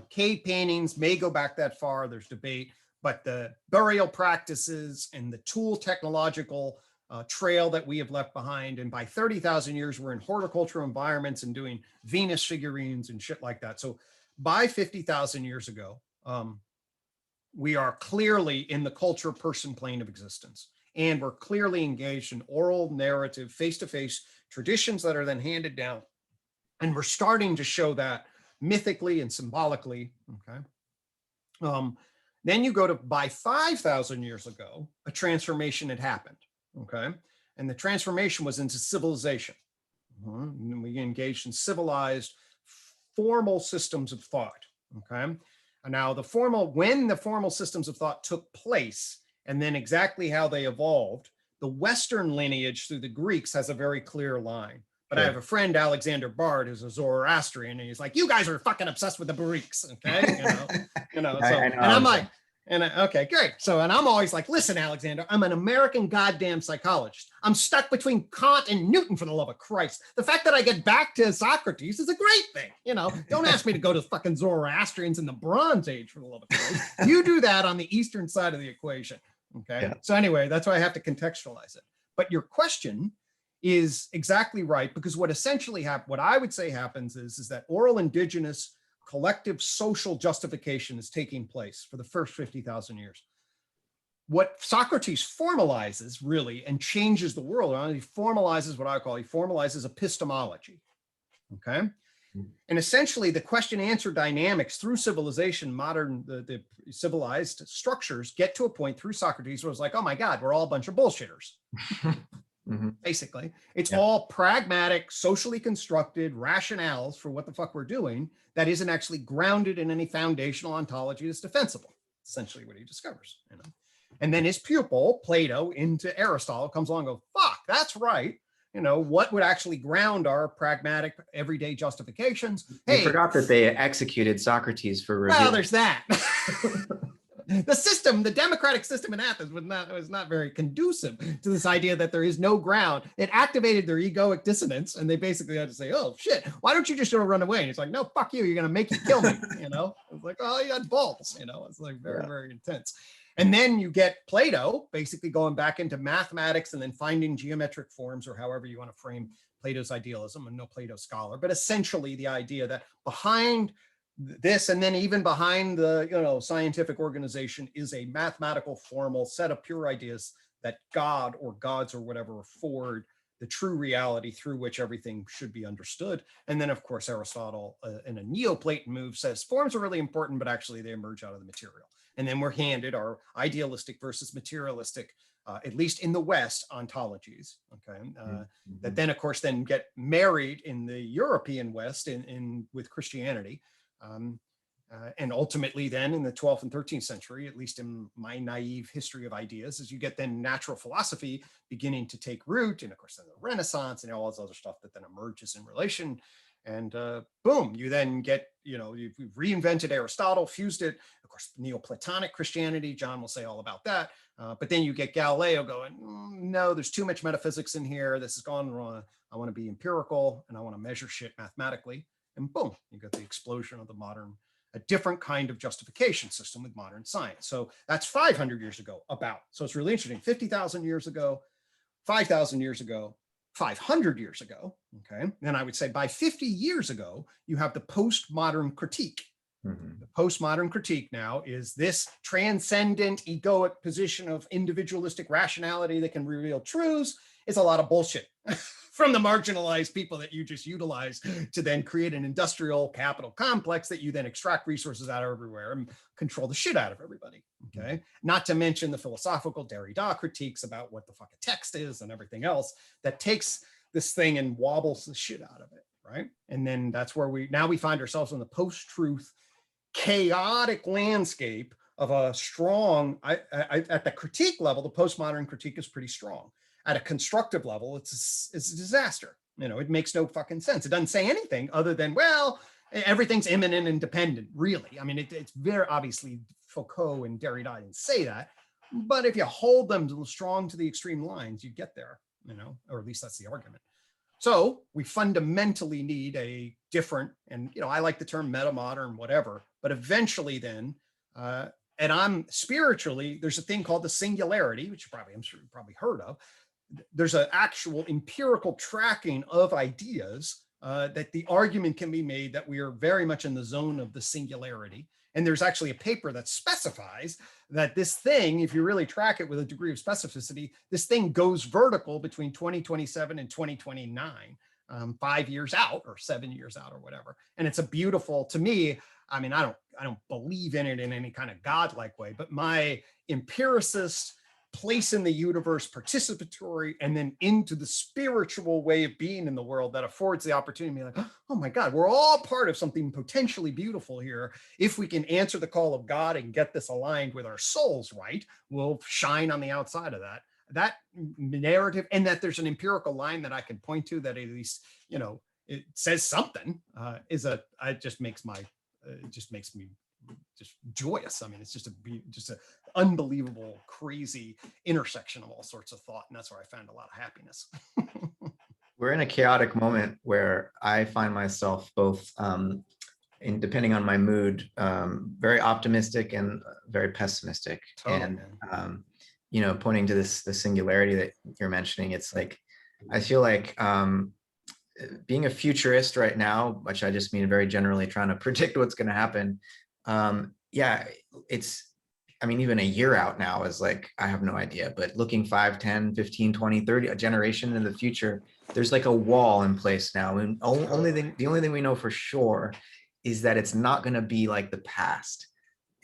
Speaker 2: cave paintings may go back that far. There's debate, but the burial practices and the tool technological trail that we have left behind. And by 30,000 years, we're in horticultural environments and doing Venus figurines and shit like that. So by 50,000 years ago, we are clearly in the culture person plane of existence. And we're clearly engaged in oral narrative, face-to-face traditions that are then handed down. And we're starting to show that mythically and symbolically, okay? Then you go to by 5,000 years ago, a transformation had happened, okay? And the transformation was into civilization. And we engaged in civilized, formal systems of thought, okay? And now when the formal systems of thought took place, and then exactly how they evolved, the Western lineage through the Greeks has a very clear line. But I have a friend, Alexander Bard, who's a Zoroastrian, and he's like, you guys are fucking obsessed with the Greeks, okay? And I'm like, okay, great. So, and I'm always like, listen, Alexander, I'm an American goddamn psychologist. I'm stuck between Kant and Newton, for the love of Christ. The fact that I get back to Socrates is a great thing. Don't ask me to go to fucking Zoroastrians in the Bronze Age, for the love of Christ. You do that on the Eastern side of the equation, okay? Yeah. So anyway, that's why I have to contextualize it. But your question is exactly right, because what essentially what I would say happens is that oral indigenous collective social justification is taking place for the first 50,000 years. What Socrates formalizes really and changes the world around, he formalizes epistemology, okay? And essentially the question answer dynamics through civilization, the civilized structures get to a point through Socrates where it's like, oh my God, we're all a bunch of bullshitters. Mm-hmm. Basically, it's all pragmatic, socially constructed rationales for what the fuck we're doing that isn't actually grounded in any foundational ontology that's defensible. Essentially what he discovers, And then his pupil, Plato, into Aristotle, comes along and goes, fuck, that's right. What would actually ground our pragmatic everyday justifications?
Speaker 1: Hey, you forgot that they executed Socrates for review.
Speaker 2: Well, there's that. The system, the democratic system in Athens was not very conducive to this idea that there is no ground. It activated their egoic dissonance, and they basically had to say, "Oh shit, why don't you just go run away?" And it's like, "No, fuck you. You're gonna make you kill me." You know, it's like, "Oh, you got balls." You know, it's like very, very intense. And then you get Plato basically going back into mathematics and then finding geometric forms, or however you want to frame Plato's idealism. I'm no Plato scholar, but essentially the idea that behind this, and then even behind the scientific organization, is a mathematical formal set of pure ideas that God or gods or whatever afford the true reality through which everything should be understood. And then of course Aristotle in a Neoplaton move says forms are really important, but actually they emerge out of the material. And then we're handed our idealistic versus materialistic, at least in the West, ontologies, okay, that then of course then get married in the European West with Christianity. And ultimately then in the 12th and 13th century, at least in my naive history of ideas, is you get then natural philosophy beginning to take root, and of course then the Renaissance and all this other stuff that then emerges in relation. And boom, you then get, you've reinvented Aristotle, fused it, of course, Neoplatonic Christianity, John will say all about that. But then you get Galileo going, no, there's too much metaphysics in here. This has gone wrong. I want to be empirical and I want to measure shit mathematically. And boom, you got the explosion of a different kind of justification system with modern science. So that's 500 years ago about. So it's really interesting. 50,000 years ago, 5,000 years ago, 500 years ago, okay? Then I would say by 50 years ago, you have the postmodern critique. The postmodern critique now is this transcendent egoic position of individualistic rationality that can reveal truths is a lot of bullshit from the marginalized people that you just utilize to then create an industrial capital complex that you then extract resources out of everywhere and control the shit out of everybody, okay? Not to mention the philosophical Derrida critiques about what the fuck a text is and everything else that takes this thing and wobbles the shit out of it, right? And then that's where we find ourselves in the post-truth chaotic landscape of a strong, at the critique level, the postmodern critique is pretty strong. At a constructive level, it's a disaster. It makes no fucking sense. It doesn't say anything other than, well, everything's immanent and dependent, really. I mean, it's very obviously Foucault and Derrida didn't say that, but if you hold them strong to the extreme lines, you get there, or at least that's the argument. So we fundamentally need a different, and I like the term meta-modern, whatever, but eventually then, and I'm spiritually, there's a thing called the singularity, which I'm sure you've probably heard of. There's an actual empirical tracking of ideas that the argument can be made that we are very much in the zone of the singularity. And there's actually a paper that specifies that this thing, if you really track it with a degree of specificity, this thing goes vertical between 2027 and 2029, 5 years out or 7 years out or whatever. And it's a beautiful, to me, I mean, I don't believe in it in any kind of godlike way, but my empiricist place in the universe, participatory, and then into the spiritual way of being in the world that affords the opportunity to be like, oh my God, we're all part of something potentially beautiful here. If we can answer the call of God and get this aligned with our souls right, we'll shine on the outside of that narrative, and that there's an empirical line that I can point to that at least, it says something, it just makes me just joyous. I mean, it's just an unbelievable, crazy intersection of all sorts of thought. And that's where I found a lot of happiness.
Speaker 1: We're in a chaotic moment where I find myself both, depending on my mood, very optimistic and very pessimistic. Totally. And, pointing to the singularity that you're mentioning, it's like, I feel like being a futurist right now, which I just mean very generally trying to predict what's going to happen. Even a year out now is like, I have no idea, but looking 5, 10, 15, 20, 30, a generation in the future, there's like a wall in place now. And the only thing we know for sure is that it's not going to be like the past.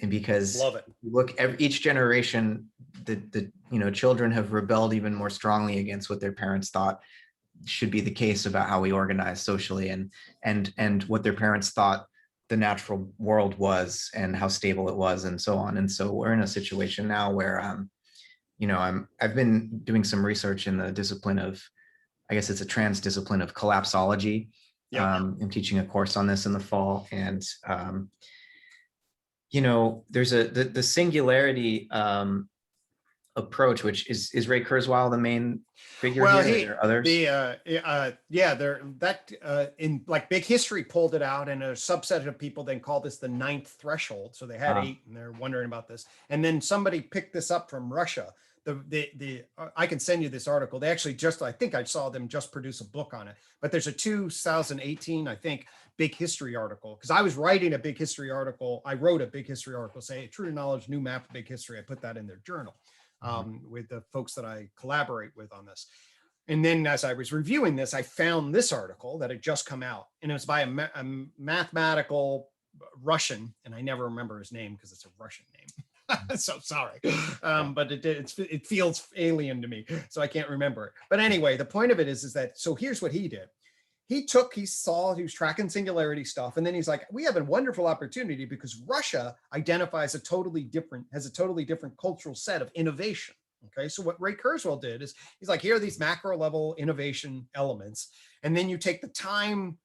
Speaker 1: And because look, each generation, the children have rebelled even more strongly against what their parents thought should be the case about how we organize socially, and what their parents thought the natural world was and how stable it was and so on. And so we're in a situation now where, I've been doing some research in the discipline of, I guess it's a transdiscipline of collapsology. I'm teaching a course on this in the fall, and there's the singularity approach, which is Ray Kurzweil the main figure
Speaker 2: Well,
Speaker 1: here? Are there others?
Speaker 2: yeah, there that in like Big History pulled it out, and a subset of people then called this the ninth threshold. So they had 8, and they're wondering about this. And then somebody picked this up from Russia. I can send you this article. They actually I think I saw them just produce a book on it. But there's a 2018, I think, Big History article, because I was writing a Big History article. I wrote a Big History article, say True to Knowledge, New Map of Big History. I put that in their journal. With the folks that I collaborate with on this. And then as I was reviewing this, I found this article that had just come out, and it was by a mathematical Russian, and I never remember his name because it's a Russian name. So sorry, but it feels alien to me, so I can't remember it. But anyway, the point of it is that, so here's what he did. He was tracking singularity stuff. And then he's like, we have a wonderful opportunity because Russia has a totally different cultural set of innovation. Okay. So what Ray Kurzweil did is he's like, here are these macro level innovation elements. And then you take the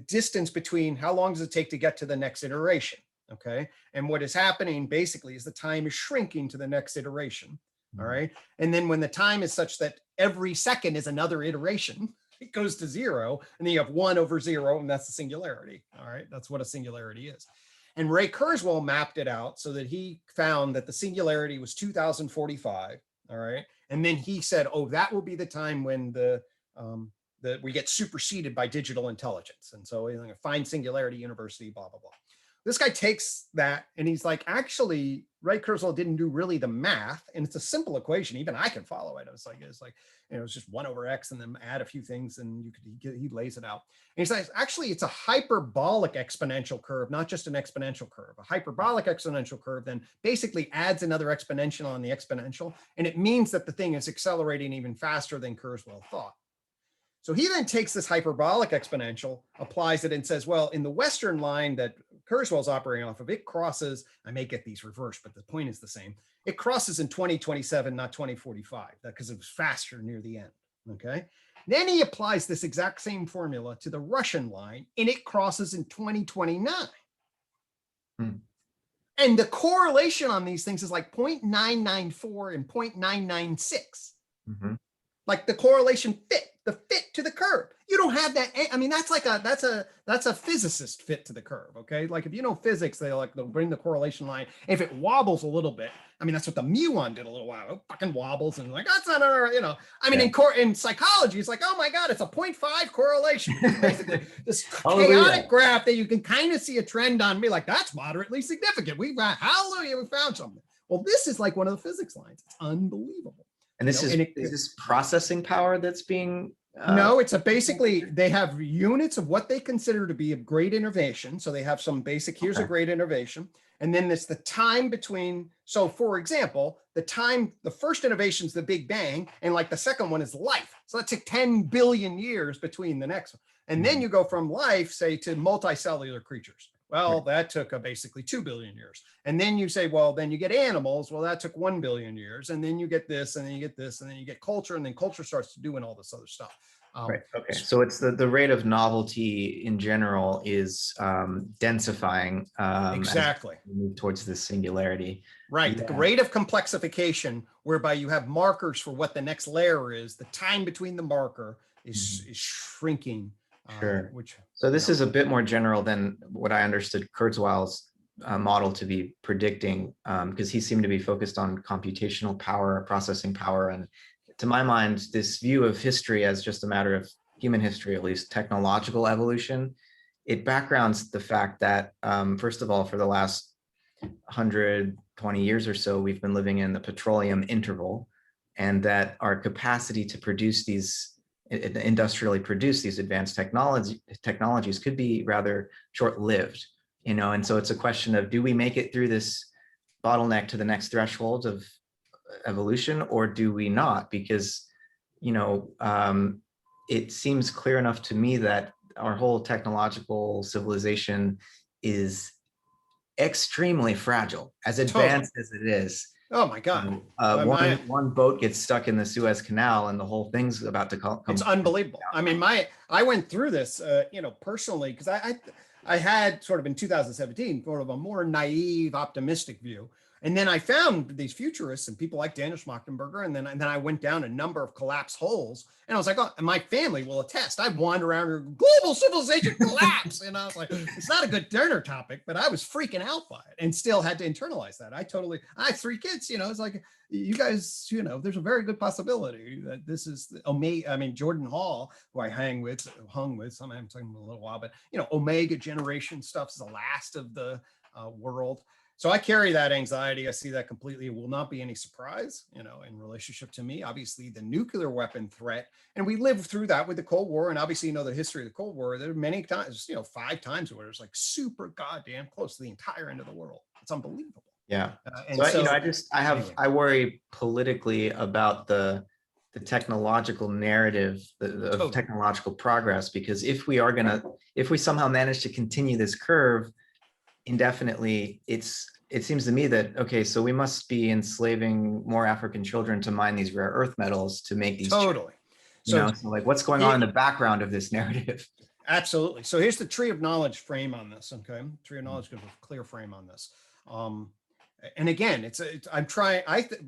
Speaker 2: distance between how long does it take to get to the next iteration. Okay. And what is happening basically is the time is shrinking to the next iteration. All right. And then when the time is such that every second is another iteration, it goes to 0, and then you have 1 over 0, and that's the singularity. All right, that's what a singularity is. And Ray Kurzweil mapped it out so that he found that the singularity was 2045. All right, and then he said, oh, that will be the time when we get superseded by digital intelligence. And so we're going to find singularity university, blah blah blah. This guy takes that and he's like, actually, Ray Kurzweil didn't do really the math, and it's a simple equation. Even I can follow it. It's like it's just 1 over x, and then add a few things, and he lays it out. And he says, actually, it's a hyperbolic exponential curve, not just an exponential curve. A hyperbolic exponential curve then basically adds another exponential on the exponential, and it means that the thing is accelerating even faster than Kurzweil thought. So he then takes this hyperbolic exponential, applies it, and says, well, in the Western line that Kurzweil's operating off of, it crosses, I may get these reversed, but the point is the same. It crosses in 2027, not 2045, because it was faster near the end, okay? Then he applies this exact same formula to the Russian line, and it crosses in 2029. And the correlation on these things is like 0.994 and 0.996. Like the correlation fit to the curve. You don't have that. I mean, that's a physicist fit to the curve. Okay. Like if you know physics, they'll bring the correlation line. If it wobbles a little bit, I mean, that's what the muon did a little while. It fucking wobbles and like, that's not I mean, in psychology, it's like, oh my God, it's a 0.5 correlation. Basically this chaotic graph that you can kind of see a trend on, me like, that's moderately significant. Hallelujah, we found something. Well, this is like one of the physics lines. It's unbelievable.
Speaker 1: And this is this processing power that's being
Speaker 2: no, it's basically they have units of what they consider to be a great innovation. So they have some basic, here's a great innovation. And then it's the time between. So for example, the first innovation is the Big Bang, and like the second one is life. So that's like 10 billion years between the next one. And then you go from life, say, to multicellular creatures. Well, that took basically 2 billion years. And then you say, well, then you get animals. Well, that took 1 billion years. And then you get this, and then you get this, and then you get culture, and then culture starts doing all this other stuff.
Speaker 1: Right. Okay. So it's the rate of novelty in general is densifying.
Speaker 2: Exactly.
Speaker 1: As we move towards this singularity.
Speaker 2: Right. Yeah. The rate of complexification, whereby you have markers for what the next layer is, the time between the marker is shrinking.
Speaker 1: Sure. So this is a bit more general than what I understood Kurzweil's model to be predicting, because he seemed to be focused on computational power, processing power. And to my mind, this view of history as just a matter of human history, at least technological evolution, it backgrounds the fact that, first of all, for the last 120 years or so, we've been living in the petroleum interval, and that our capacity to produce industrially produce these advanced technologies could be rather short-lived, and so it's a question of, do we make it through this bottleneck to the next threshold of evolution, or do we not? Because it seems clear enough to me that our whole technological civilization is extremely fragile, as advanced as it is.
Speaker 2: Oh my God.
Speaker 1: One boat gets stuck in the Suez Canal and the whole thing's about to come.
Speaker 2: It's unbelievable. I mean, I went through this, personally, because I had sort of in 2017 sort of a more naive, optimistic view. And then I found these futurists and people like Daniel Schmachtenberger. And then I went down a number of collapse holes. And I was like, oh, and my family will attest. I wander around here, global civilization collapse. And I was like, it's not a good dinner topic, but I was freaking out by it and still had to internalize that. I have 3 kids, it's like, you guys, there's a very good possibility that this is Omega. I mean, Jordan Hall, who I hung with, some I haven't talked to him in a little while, but Omega generation stuff is the last of the world. So I carry that anxiety. I see that completely. It will not be any surprise, in relationship to me. Obviously, the nuclear weapon threat, and we lived through that with the Cold War. And obviously, the history of the Cold War. There are many times, 5 times where it's like super goddamn close to the entire end of the world. It's unbelievable.
Speaker 1: Yeah. I worry politically about the technological narrative of technological progress, because if we somehow manage to continue this curve indefinitely, it seems to me that, okay, so we must be enslaving more African children to mine these rare earth metals to make these
Speaker 2: totally
Speaker 1: chips. So like what's going on in the background of this narrative?
Speaker 2: Absolutely. So here's the tree of knowledge frame on this. Okay, tree of knowledge gives a clear frame on this. And again,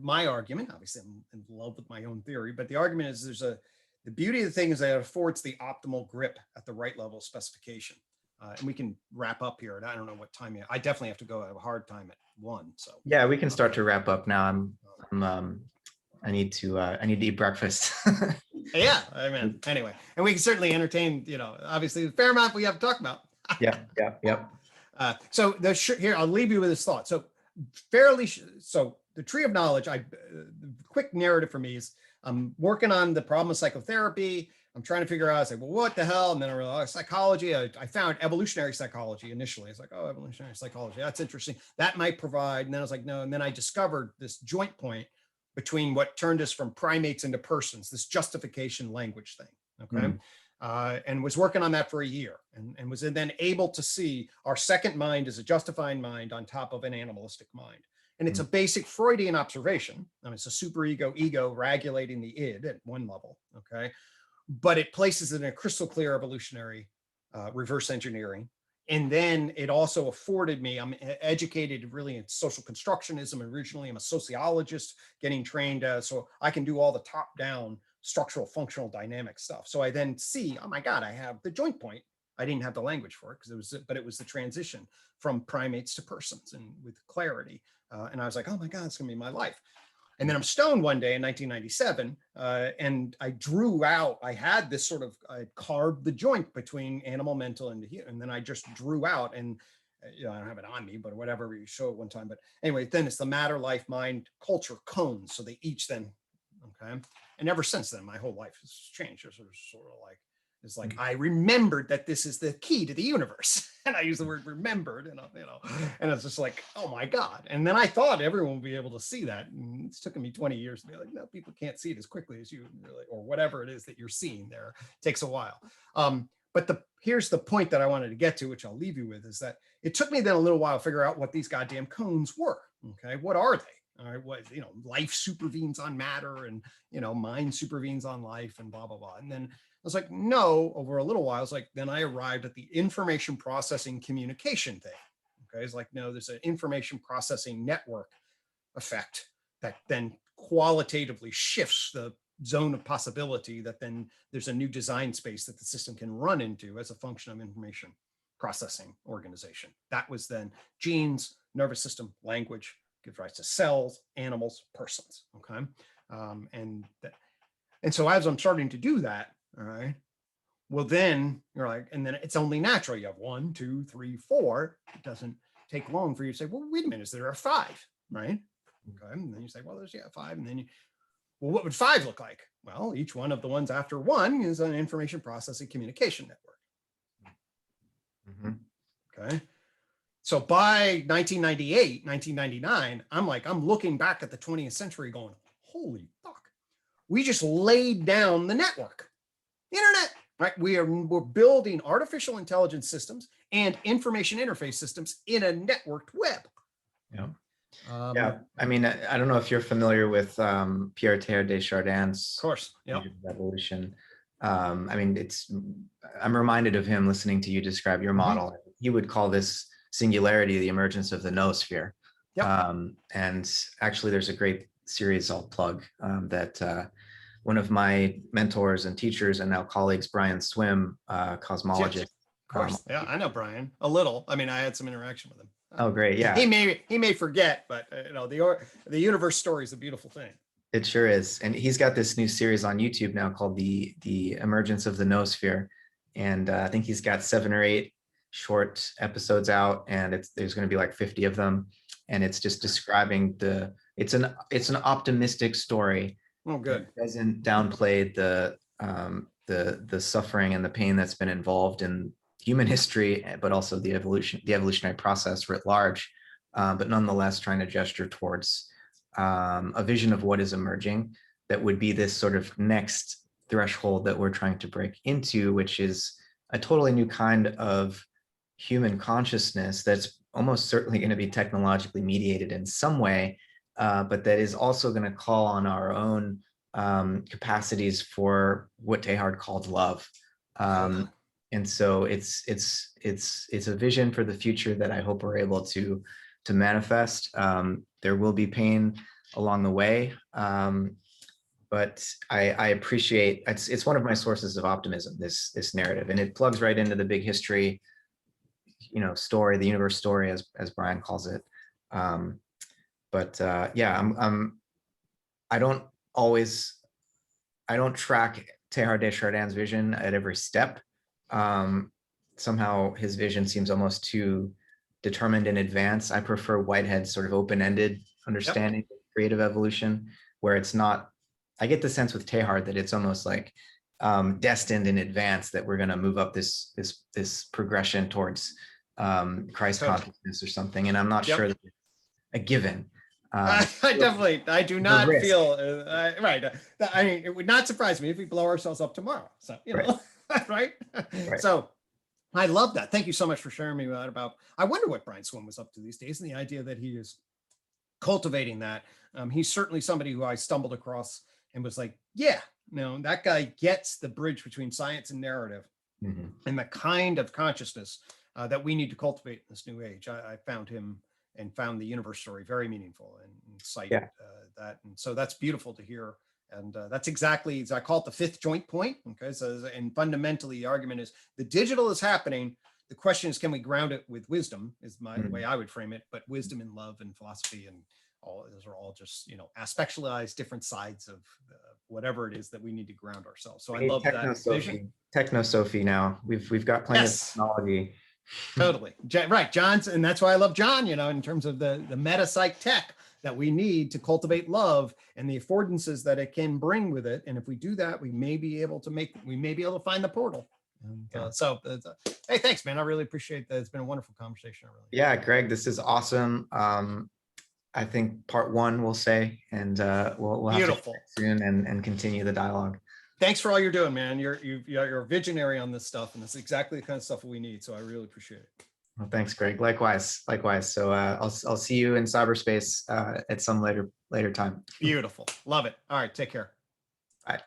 Speaker 2: my argument, obviously I'm in love with my own theory, but the argument is the beauty of the thing is that it affords the optimal grip at the right level of specification. And we can wrap up here. And I don't know what time I definitely have to go. I have a hard time at 1. So
Speaker 1: yeah, we can start to wrap up now. I need to eat breakfast.
Speaker 2: Yeah, I mean, anyway, and we can certainly entertain, obviously the fair amount we have to talk about.
Speaker 1: Yeah.
Speaker 2: So here, I'll leave you with this thought. So so the tree of knowledge, the quick narrative for me is I'm working on the problem of psychotherapy. I'm trying to figure out, I say, well, what the hell? And then I realized psychology. I found evolutionary psychology initially. It's like, oh, evolutionary psychology, that's interesting. That might provide. And then I was like, no. And then I discovered this joint point between what turned us from primates into persons, this justification language thing. Okay. And was working on that for a year and was then able to see our second mind as a justifying mind on top of an animalistic mind. And it's a basic Freudian observation. I mean, it's a ego regulating the id at one level. Okay. But it places it in a crystal clear evolutionary reverse engineering. And then it also afforded me, I'm educated really in social constructionism. Originally, I'm a sociologist getting trained, so I can do all the top down structural functional dynamic stuff. So I then see, oh my God, I have the joint point. I didn't have the language for it but it was the transition from primates to persons and with clarity. And I was like, oh my God, it's gonna be my life. And then I'm stoned one day in 1997, and I drew out, I had this I carved the joint between animal, mental, and the human. And then I just drew out, and I don't have it on me, but whatever, you show it one time. But anyway, then it's the matter, life, mind, culture cones. So they each then, okay. And ever since then, my whole life has changed. It's like I remembered that this is the key to the universe. And I use the word remembered, and it's just like, oh my God. And then I thought everyone would be able to see that. And it's taken me 20 years to be like, no, people can't see it as quickly as you really, or whatever it is that you're seeing there. It takes a while. But here's the point that I wanted to get to, which I'll leave you with, is that it took me then a little while to figure out what these goddamn cones were. Okay, what are they? All right, what, life supervenes on matter, and mind supervenes on life, and blah blah blah. And then I was like, no, over a little while, then I arrived at the information processing communication thing. Okay, it's like, no, there's an information processing network effect that then qualitatively shifts the zone of possibility, that then there's a new design space that the system can run into as a function of information processing organization. That was then genes, nervous system, language, give rise to cells, animals, persons. Okay. And so as I'm starting to do that, all right, well, then you're like, and then it's only natural. You have 1, 2, 3, 4. It doesn't take long for you to say, well, wait a minute, is there a 5? Right. Okay. And then you say, well, there's 5. And then well, what would 5 look like? Well, each one of the ones after 1 is an information processing communication network. Okay. So by 1998, 1999, I'm looking back at the 20th century going, holy fuck, we just laid down the network, internet, right? We're building artificial intelligence systems and information interface systems in a networked web.
Speaker 1: Yeah. Yeah, I mean, I don't know if you're familiar with Pierre Teilhard de
Speaker 2: Of
Speaker 1: Chardin's
Speaker 2: course. Yep.
Speaker 1: vision of evolution. I mean, I'm reminded of him listening to you describe your model. He would call this singularity the emergence of the noosphere.
Speaker 2: Yep.
Speaker 1: And actually, there's a great series I'll plug that one of my mentors and teachers and now colleagues, Brian Swim, cosmologist.
Speaker 2: Yes, of course. Yeah, I know Brian a little. I mean, I had some interaction with him.
Speaker 1: Oh, great. Yeah.
Speaker 2: He may forget, but the universe story is a beautiful thing.
Speaker 1: It sure is. And he's got this new series on YouTube now called the Emergence of the Noosphere. And I think he's got 7 or 8 short episodes out, and there's going to be like 50 of them. And it's just describing it's an optimistic story.
Speaker 2: Oh, good.
Speaker 1: It doesn't downplay the suffering and the pain that's been involved in human history, but also the evolutionary process writ large, but nonetheless trying to gesture towards a vision of what is emerging that would be this sort of next threshold that we're trying to break into, which is a totally new kind of human consciousness that's almost certainly going to be technologically mediated in some way, but that is also going to call on our own capacities for what Teilhard called love. And so it's a vision for the future that I hope we're able to manifest. There will be pain along the way, but I appreciate it's one of my sources of optimism, this narrative, and it plugs right into the big history, story, the universe story, as Brian calls it. Yeah, I don't track Teilhard de Chardin's vision at every step. Somehow his vision seems almost too determined in advance. I prefer Whitehead's sort of open-ended understanding of creative evolution, where it's not, I get the sense with Teilhard that it's almost like destined in advance that we're going to move up this progression towards Christ consciousness or something. And I'm not sure that it's a given.
Speaker 2: I do not feel right. I mean, it would not surprise me if we blow ourselves up tomorrow. So, right. So I love that. Thank you so much for sharing me about, I wonder what Brian Swim was up to these days, and the idea that he is cultivating that. He's certainly somebody who I stumbled across and was like, yeah, that guy gets the bridge between science and narrative, and the kind of consciousness that we need to cultivate in this new age. I found him and found the universe story very meaningful and cited that. And so that's beautiful to hear. And that's exactly, as I call it, the fifth joint point. Okay. So, and fundamentally the argument is the digital is happening. The question is, can we ground it with wisdom is the way I would frame it, but wisdom and love and philosophy and all, those are all just, aspectualized different sides of whatever it is that we need to ground ourselves. So I love that vision.
Speaker 1: Techno-Sophie now. We've got plenty of technology.
Speaker 2: Totally. Right. John's, and that's why I love John, in terms of the meta psych tech that we need to cultivate love and the affordances that it can bring with it. And if we do that, we may be able to find the portal. And, hey, thanks, man. I really appreciate that. It's been a wonderful conversation.
Speaker 1: Yeah, Greg, this is awesome. I think part 1 we'll say, and we'll have to soon and continue the dialogue.
Speaker 2: Thanks for all you're doing, man. You're a visionary on this stuff, and it's exactly the kind of stuff we need. So I really appreciate it.
Speaker 1: Well, thanks, Greg. Likewise. So I'll see you in cyberspace at some later time.
Speaker 2: Beautiful. Love it. All right. Take care.
Speaker 1: Bye.